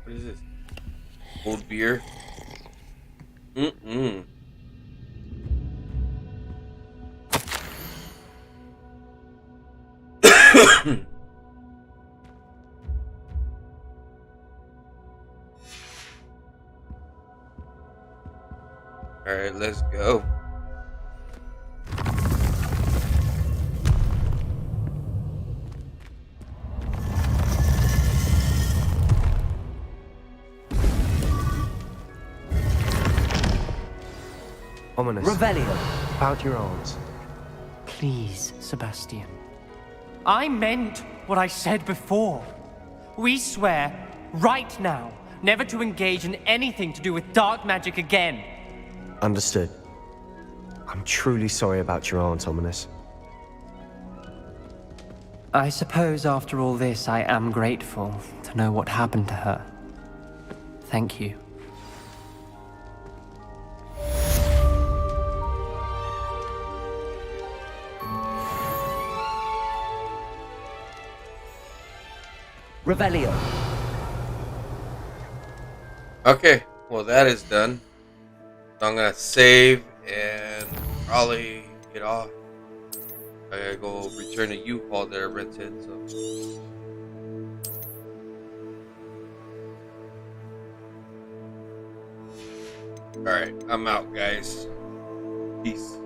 Speaker 1: What is this? Old beer? Mm-mm. Alright, let's go.
Speaker 2: Ominous.
Speaker 12: Revelio.
Speaker 2: About your aunt.
Speaker 12: Please, Sebastian. I meant what I said before. We swear, right now, never to engage in anything to do with dark magic again.
Speaker 2: Understood. I'm truly sorry about your aunt, Ominous.
Speaker 12: I suppose after all this, I am grateful to know what happened to her. Thank you.
Speaker 2: Revelio.
Speaker 1: Okay, well that is done. So I'm gonna save and probably get off. I gotta go return a U-Haul that I rented, so. Alright, I'm out, guys. Peace.